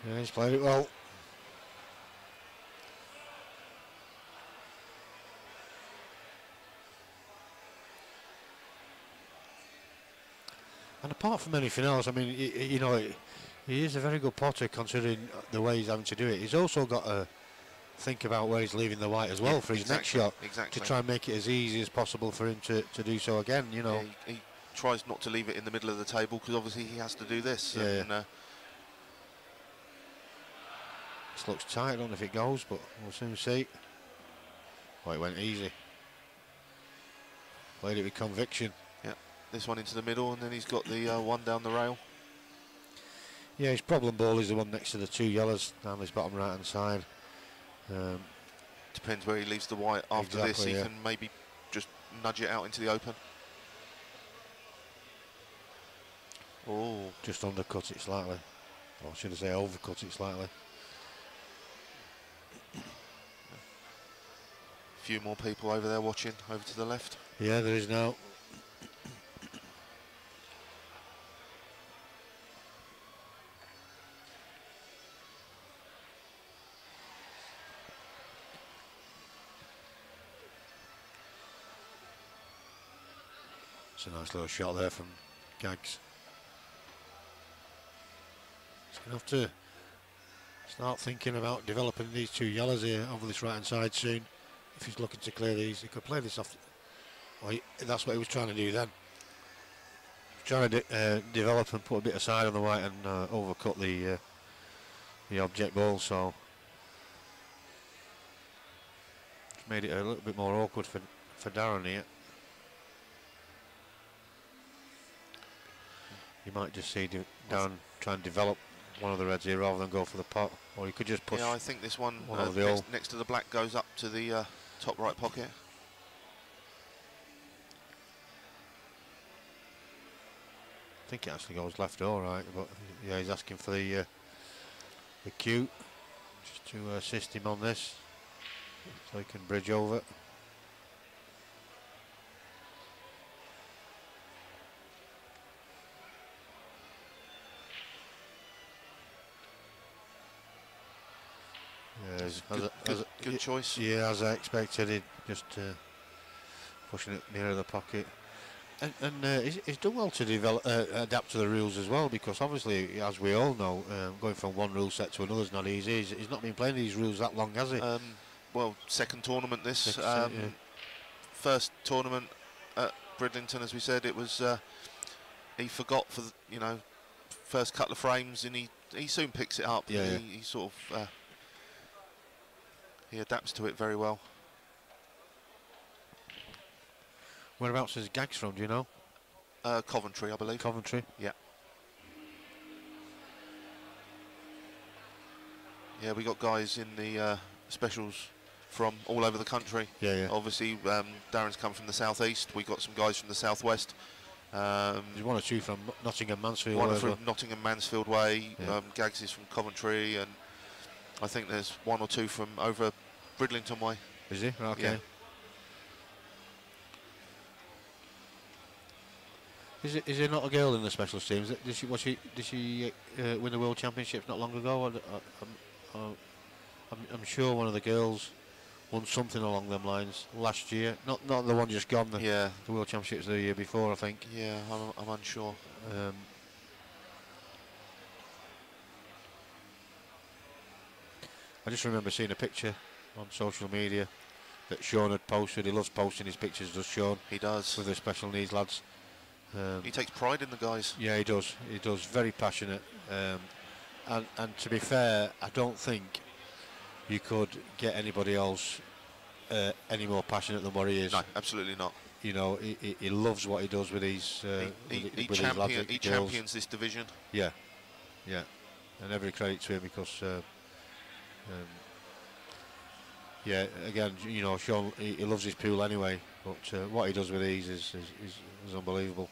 Yeah, he's played it well. And apart from anything else, I mean, you know, he is a very good potter considering the way he's having to do it. He's also got to think about where he's leaving the white as well for his next shot, to try and make it as easy as possible for him to do so again, you know.
Yeah, he tries not to leave it in the middle of the table because obviously he has to do this.
Yeah,
and,
this looks tight, I don't know if it goes, but we'll soon see. Oh, it went easy. Played it with conviction.
Yeah, this one into the middle, and then he's got the one down the rail.
Yeah, his problem ball is the one next to the two yellows down his bottom right hand side.
Depends where he leaves the white after this. He can maybe just nudge it out into the open. Oh,
just undercut it slightly. Or should I say overcut it slightly.
A few more people over there watching, over to the left.
Yeah, there is now. It's a nice little shot there from Gags. He's going to have to start thinking about developing these two yellows here over this right hand side soon. If he's looking to clear these, he could play this off. Well, that's what he was trying to do then. He was trying to develop and put a bit aside on the white and overcut the object ball, so it's made it a little bit more awkward for Darren here. You might just see Darren try and develop one of the reds here rather than go for the pot, or he could just push.
Yeah, I think this one next to the black goes up to the top right pocket.
I think it actually goes left or right, but yeah, he's asking for the cue just to assist him on this, so he can bridge over.
Good choice.
Yeah, as I expected, he just pushing it nearer the pocket. And he's done well to develop, adapt to the rules as well, because obviously, as we all know, going from one rule set to another is not easy. He's not been playing these rules that long, has he?
Well, second tournament this. First tournament at Bridlington, as we said, it was he forgot for the, first couple of frames, and he soon picks it up.
Yeah,
he sort of he adapts to it very well.
Whereabouts is Gags from, do you know?
Coventry, I believe.
Coventry?
Yeah. Yeah, we got guys in the specials from all over the country.
Yeah.
Obviously, Darren's come from the southeast. We got some guys from the southwest.
There's one or two from Nottingham, Mansfield.
One from Nottingham, Mansfield way.
Yeah.
Gags is from Coventry, and I think there's one or two from over Bridlington way.
Is he? Okay.
Yeah.
Is there not a girl in the specialist teams? Did she win the World Championships not long ago? I'm sure one of the girls won something along them lines last year. Not the one just gone. The World Championships the year before, I think.
Yeah, I'm unsure.
I just remember seeing a picture on social media that Sean had posted. He loves posting his pictures, does Sean?
He does.
With the special needs lads.
He takes pride in the guys.
Yeah, he does. He does. Very passionate. And to be fair, I don't think you could get anybody else any more passionate than what he is.
No, absolutely not.
You know, he loves what he does with his.
He champions this division.
Yeah, yeah, and every credit to him because. Yeah, again, you know, Sean, he loves his pool anyway, but what he does with these is unbelievable.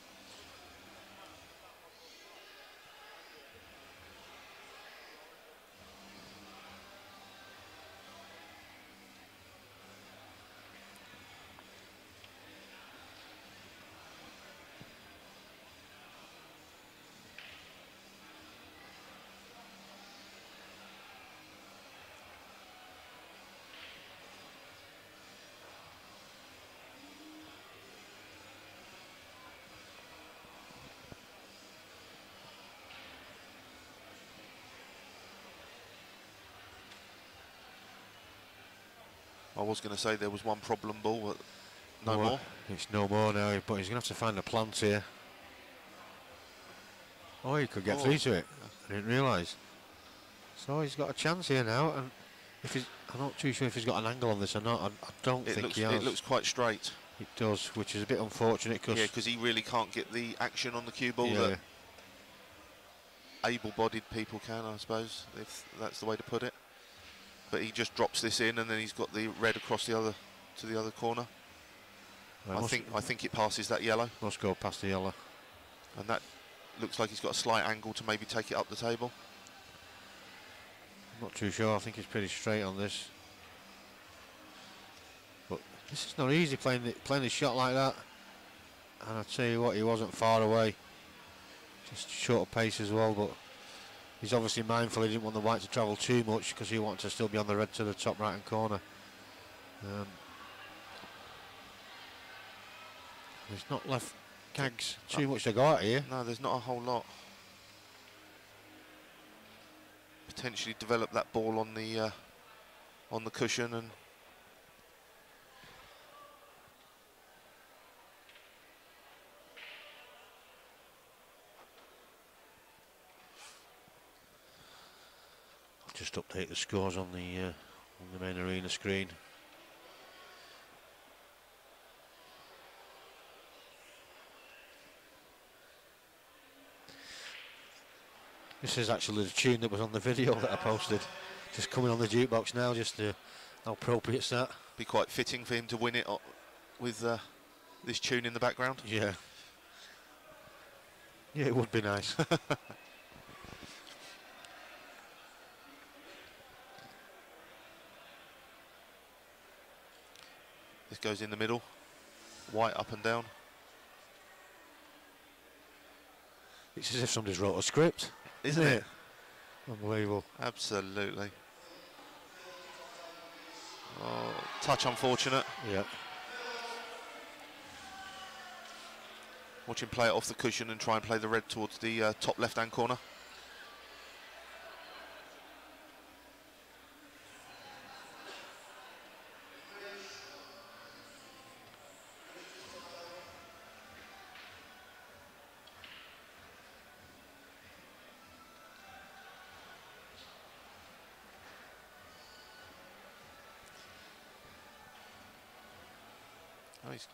I was going to say there was one problem ball, but no more.
It's no more now, but he's going to have to find a plant here. Oh, he could get through to it. I didn't realise. So he's got a chance here now, and I'm not too sure if he's got an angle on this or not. I don't think he has.
It looks quite straight.
It does, which is a bit unfortunate
because he really can't get the action on the cue ball that able-bodied people can, I suppose, if that's the way to put it. But he just drops this in, and then he's got the red across to the other corner. I think it passes that yellow.
Must go past the yellow.
And that looks like he's got a slight angle to maybe take it up the table.
I'm not too sure. I think he's pretty straight on this. But this is not easy playing a shot like that. And I tell you what, he wasn't far away. Just short of pace as well, but he's obviously mindful he didn't want the white to travel too much because he wanted to still be on the red to the top right hand corner. There's not left Gags too much to go out here.
No, there's not a whole lot. Potentially develop that ball on the cushion and.
Just update the scores on the main arena screen. This is actually the tune that was on the video that I posted. Just coming on the jukebox now, just how appropriate is that?
Be quite fitting for him to win it with this tune in the background.
Yeah. Yeah, it would be nice.
This goes in the middle, white up and down.
It's as if somebody's wrote a script,
isn't it?
Unbelievable.
Absolutely. Oh, touch unfortunate.
Yeah.
Watch him play it off the cushion and try and play the red towards the top left-hand corner. Nice.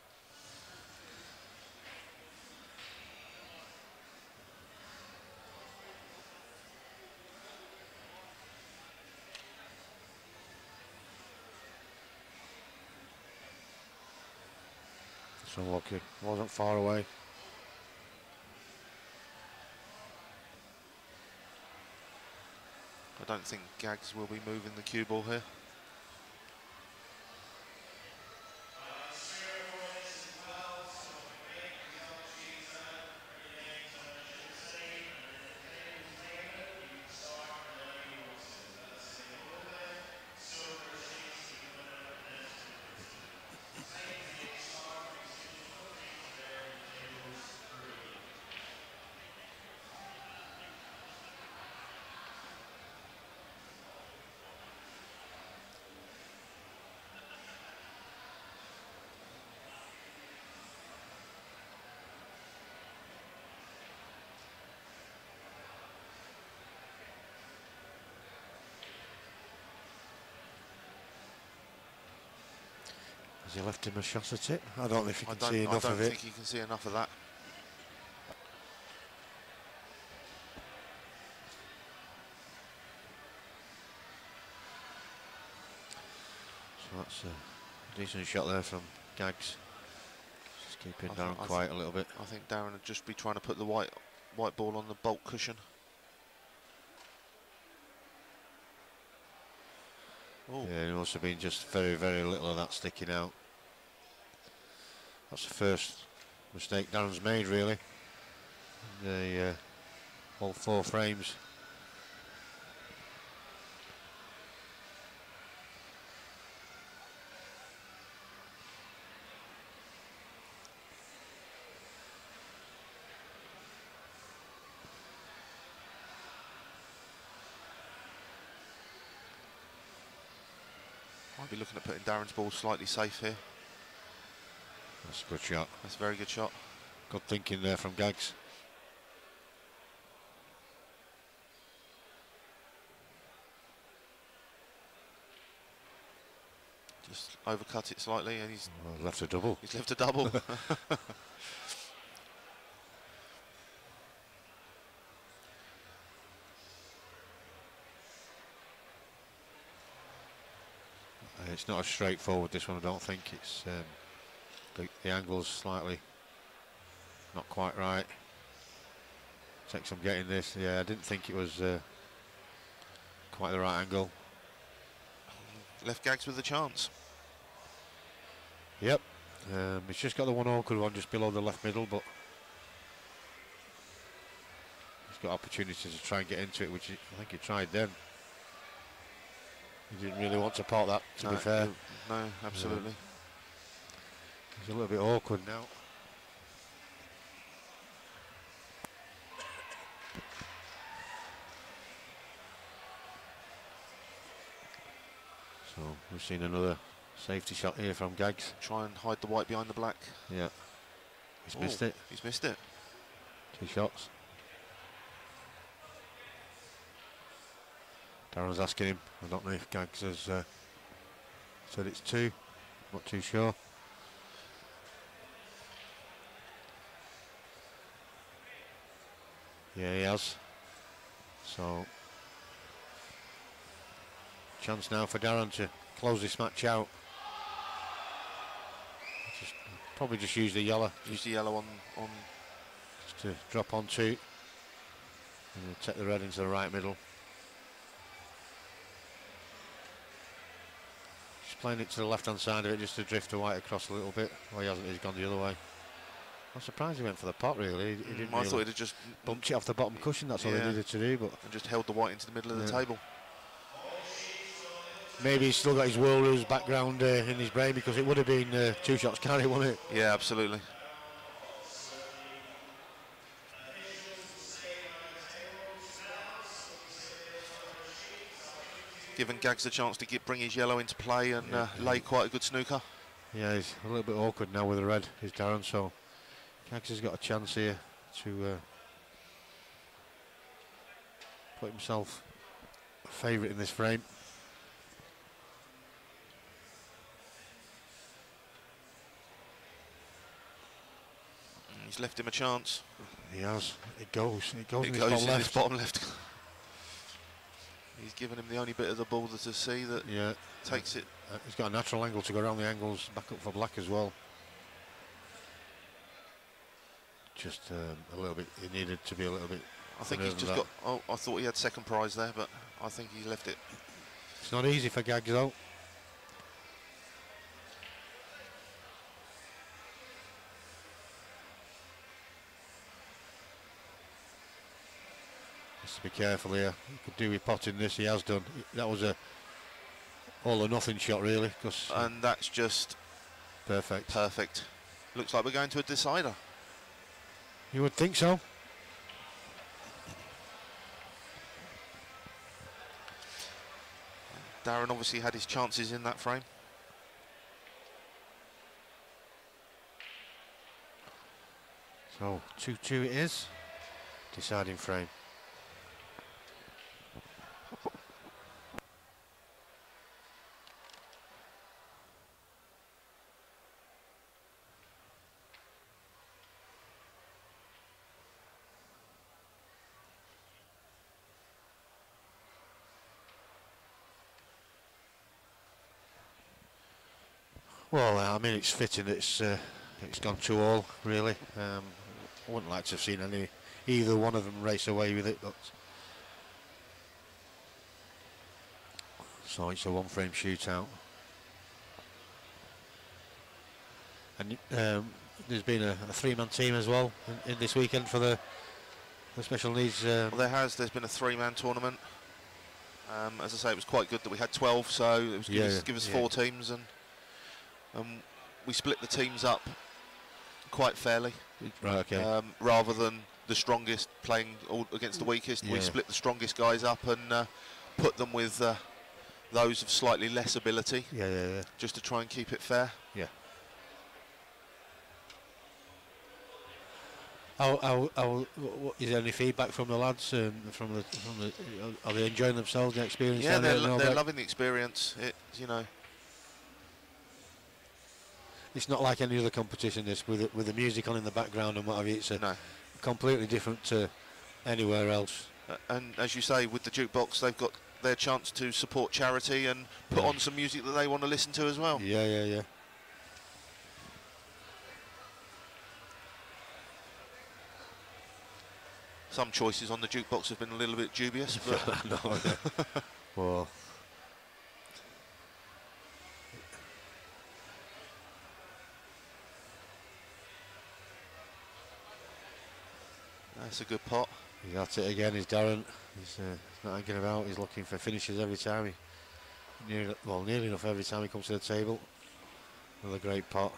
So lucky, wasn't far away.
I don't think Gags will be moving the cue ball here.
Has he left him a shot at it? I don't know if you can see enough of it.
I don't think you can see enough of that.
So that's a decent shot there from Gags. Just keeping Darren quiet a little bit.
I think Darren would just be trying to put the white ball on the bulk cushion. Ooh.
Yeah, it must have been just very, very little of that sticking out. That's the first mistake Darren's made, really. The all 4 frames.
Might be looking at putting Darren's ball slightly safe here.
That's a good shot.
That's a very good shot.
Good thinking there from Gags.
Just overcut it slightly, and he's
left a double.
He's left a double.
It's not as straightforward, this one, I don't think. It's the angle's slightly not quite right. Takes some getting this. Yeah, I didn't think it was quite the right angle.
Left Gags with the chance.
Yep. He's just got the one awkward one just below the left middle, but he's got opportunities to try and get into it, which I think he tried then. He didn't really want to pot that, to be fair.
No, absolutely.
He's a little bit awkward now. So we've seen another safety shot here from Gags.
Try and hide the white behind the black.
Yeah. He's missed it.
He's missed it.
2 shots. Darren's asking him. I don't know if Gags has said it's 2. Not too sure. Yeah, he has. So, chance now for Darren to close this match out. Probably just use the yellow.
Use the yellow on
just to drop on 2. And take the red into the right middle. Playing it to the left-hand side of it just to drift the white across a little bit. Well, he hasn't, he's gone the other way. I'm surprised he went for the pot, really. He didn't
I thought he'd just
bumped it off the bottom cushion, that's all he needed to do. But
and just held the white into the middle of the table.
Maybe he's still got his World Rules background in his brain, because it would have been 2 shots carry, wouldn't it?
Yeah, absolutely. Giving Gags a chance to bring his yellow into play and lay quite a good snooker.
Yeah, he's a little bit awkward now with the red, is Darren, so Gags has got a chance here to put himself a favourite in this frame.
He's left him a chance.
He has. It goes in
his bottom left. He's given him the only bit of the ball to see that takes it.
He's got a natural angle to go around the angles, back up for black as well. just a little bit. He needed to be a little bit.
I think he's just got. Oh, I thought he had second prize there, but I think he left it.
It's not easy for Gags though. Has to be careful here. He could do with potting this. He has done. That was a all or nothing shot really.
And that's just
perfect.
Perfect. Looks like we're going to a decider.
You would think so.
Darren obviously had his chances in that frame.
So 2-2 it is. Deciding frame. Well, I mean, it's fitting that it's gone 2-all, really. I wouldn't like to have seen either one of them race away with it, but so it's a one-frame shootout. And there's been a three-man team as well in this weekend for the special needs.
Well, there's been a three-man tournament. As I say, it was quite good that we had 12, so it was give us 4 teams, and we split the teams up quite fairly.
Right, okay.
Rather than the strongest playing all against the weakest, we split the strongest guys up and put them with those of slightly less ability.
Yeah.
Just to try and keep it fair.
Yeah. Is there any feedback from the lads? Are they enjoying themselves, the experience?
Yeah, they're loving the experience. You know.
It's not like any other competition. This with the music on in the background and what have you. It's completely different to anywhere else.
And as you say, with the jukebox, they've got their chance to support charity and put on some music that they want to listen to as well.
Yeah.
Some choices on the jukebox have been a little bit dubious, but
no. Well.
That's a good pot.
He's at it again, he's Darren. He's not hanging about, he's looking for finishes every time. Nearly enough every time he comes to the table. Another great pot.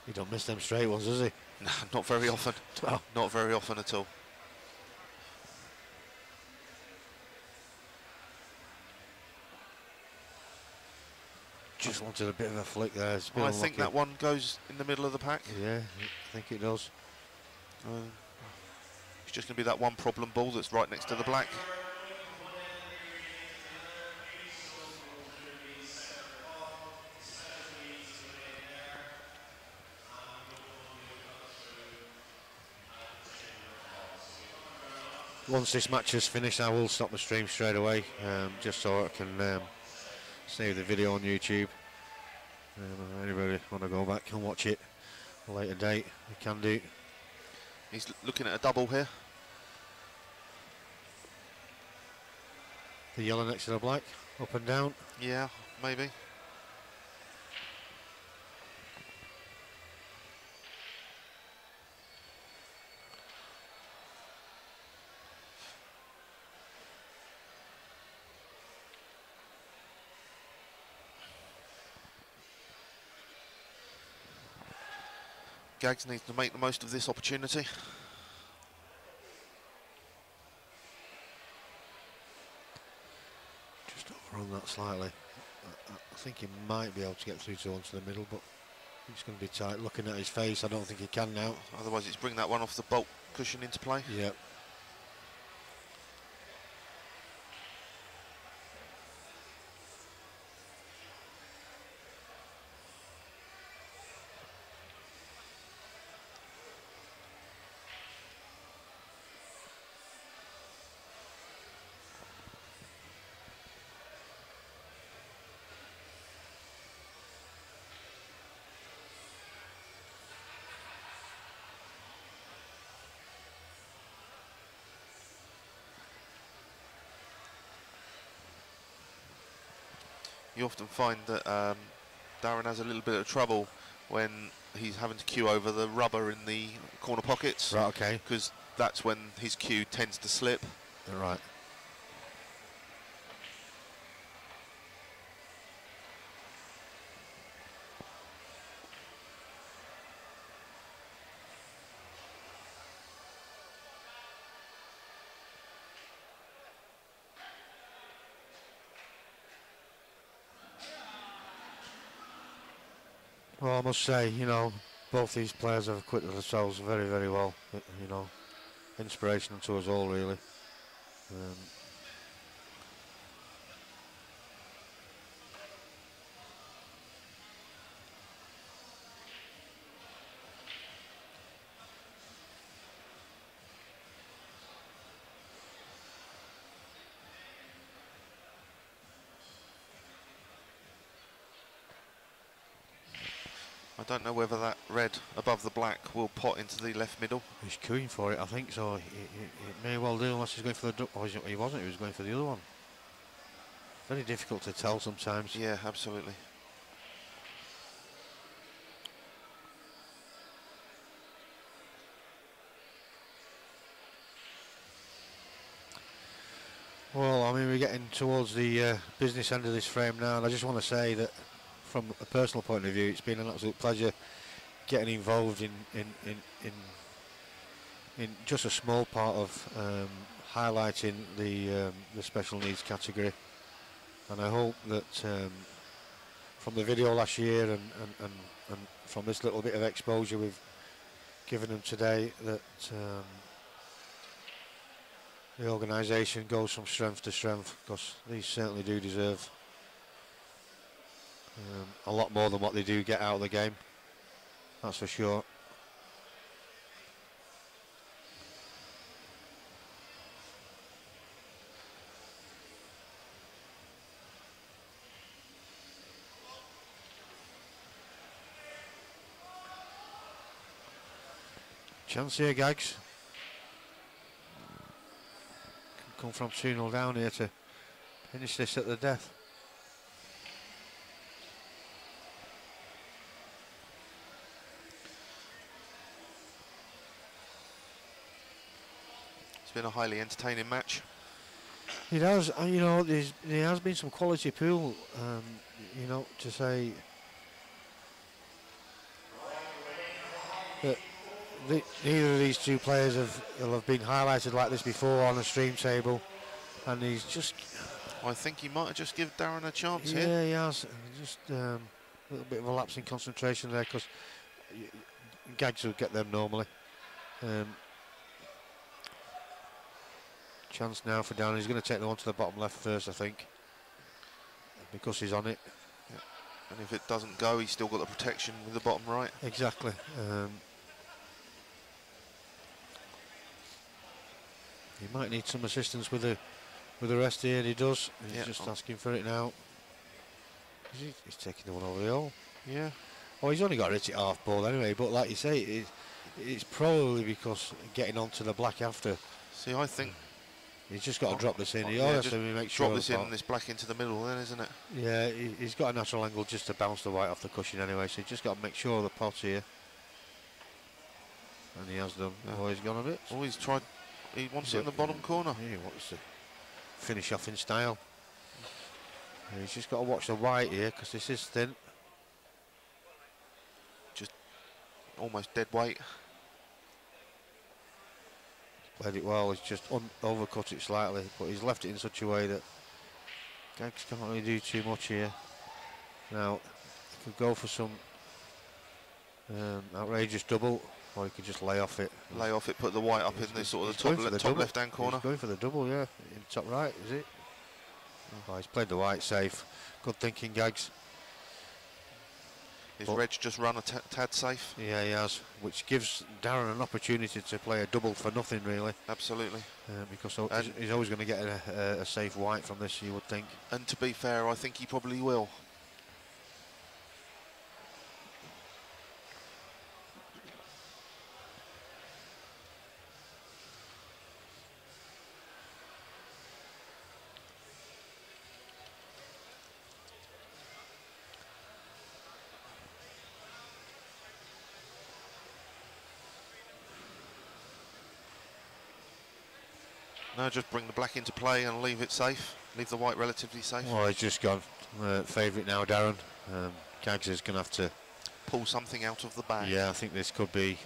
He don't miss them straight ones, does he?
No, not very often.
Oh.
Not very often at all.
Just wanted a bit of a flick there.
I think that one goes in the middle of the pack.
Yeah, I think it does.
It's just going to be that one problem ball that's right next to the black.
Once this match is finished, I will stop the stream straight away, just so I can save the video on YouTube. Anybody want to go back and watch it at a later date, we can do.
He's looking at a double here.
The yellow next to the black, up and down.
Yeah, maybe. Gags needs to make the most of this opportunity.
Just overrun that slightly. I think he might be able to get through to onto the middle, but it's going to be tight. Looking at his face, I don't think he can now.
Otherwise, it's bring that one off the bolt cushion into play.
Yep.
You often find that Darren has a little bit of trouble when he's having to cue over the rubber in the corner pockets.
Right, okay.
Because that's when his cue tends to slip.
Right. Well, I must say, you know, both these players have acquitted themselves very, very well. You know, inspirational to us all, really.
I don't know whether that red above the black will pot into the left middle.
He's queuing for it, I think, so it may well do, unless he's going for the... Oh, he wasn't, he was going for the other one. Very difficult to tell sometimes.
Yeah, absolutely.
Well, I mean, we're getting towards the business end of this frame now, and I just want to say that from a personal point of view, it's been an absolute pleasure getting involved in just a small part of highlighting the special needs category. And I hope that from the video last year and from this little bit of exposure we've given them today, that the organisation goes from strength to strength, because these certainly do deserve a lot more than what they do get out of the game, that's for sure. Chance here, Gags. Can come from 2-0 down here to finish this at the death.
It's been a highly entertaining match.
It has, you know, there has been some quality pool, you know, to say that neither of these two players will have been highlighted like this before on the stream table, and he's just...
I think he might have just given Darren a chance
yeah,
here.
Yeah, he has. Just a little bit of a lapse in concentration there, because Gags would get them normally. Chance now for Darren. He's going to take the one to the bottom left first, I think, because he's on it.
Yeah. And if it doesn't go, he's still got the protection with the bottom right.
Exactly. He might need some assistance with the rest here, and he does. He's just asking for it now. He's taking the one over the hole.
Yeah.
Oh, he's only got to hit it half ball anyway, but like you say, it's probably because getting onto the black after.
See, I think
he's just got to drop this in. He
yeah,
has
just
to make sure
drop this in and this black into the middle then, isn't it?
Yeah, he's got a natural angle just to bounce the white off the cushion anyway, so he's just got to make sure of the pot here. And he has done.
Yeah.
Oh, he's gone a bit.
Oh, he's tried. He wants it in the bottom corner.
He wants to finish off in style. He's just got to watch the white here, because this is thin.
Just almost dead weight.
Played it well. He's just overcut it slightly, but he's left it in such a way that Gags can't really do too much here. Now, he could go for some outrageous double, or he could just lay off it.
Lay off it, put the white up in the sort of the top left-hand corner.
He's going for the double, yeah, in top right, is it? Oh, he's played the white safe. Good thinking, Gags.
His Reg just run a tad safe.
Yeah, he has, which gives Darren an opportunity to play a double for nothing, really.
Absolutely.
Because he's always going to get a safe white from this, you would think.
And to be fair, I think he probably will. No, just bring the black into play and leave it safe. Leave the white relatively safe.
Well, he's just gone. Favourite now, Darren. Gags is going to have to
pull something out of the bag.
Yeah, I think this could be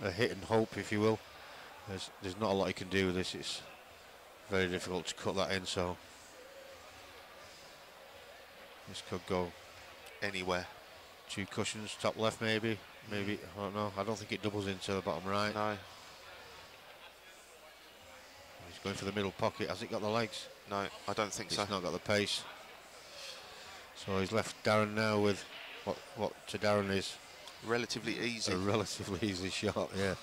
a hit and hope, if you will. There's not a lot he can do with this. It's very difficult to cut that in, so this could go
anywhere.
2 cushions, top left maybe. Maybe, I don't know. I don't think it doubles into the bottom right.
No.
He's going for the middle pocket. Has it got the legs?
No, I don't think so.
It's not got the pace. So he's left Darren now with what to Darren is
relatively easy.
A relatively easy shot, yeah.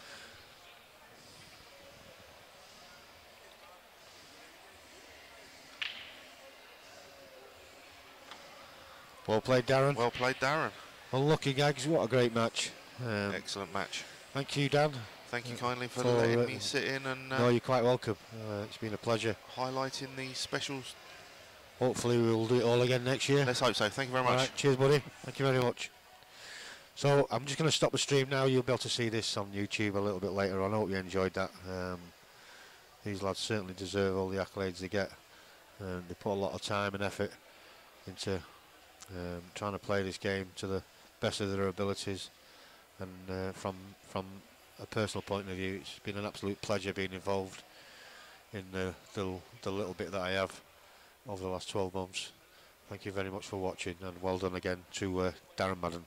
Well played, Darren.
Well played, Darren.
Unlucky, Gags. What a great match.
Excellent match.
Thank you, Dan.
Thank you kindly for letting me sit in and...
no, you're quite welcome. It's been a pleasure.
Highlighting the specials.
Hopefully we'll do it all again next year.
Let's hope so. Thank you very much.
All right, cheers, buddy. Thank you very much. So I'm just going to stop the stream now. You'll be able to see this on YouTube a little bit later on. I hope you enjoyed that. These lads certainly deserve all the accolades they get. They put a lot of time and effort into trying to play this game to the best of their abilities. And from a personal point of view, it's been an absolute pleasure being involved in the little bit that I have over the last 12 months. Thank you very much for watching, and well done again to Darren Madden.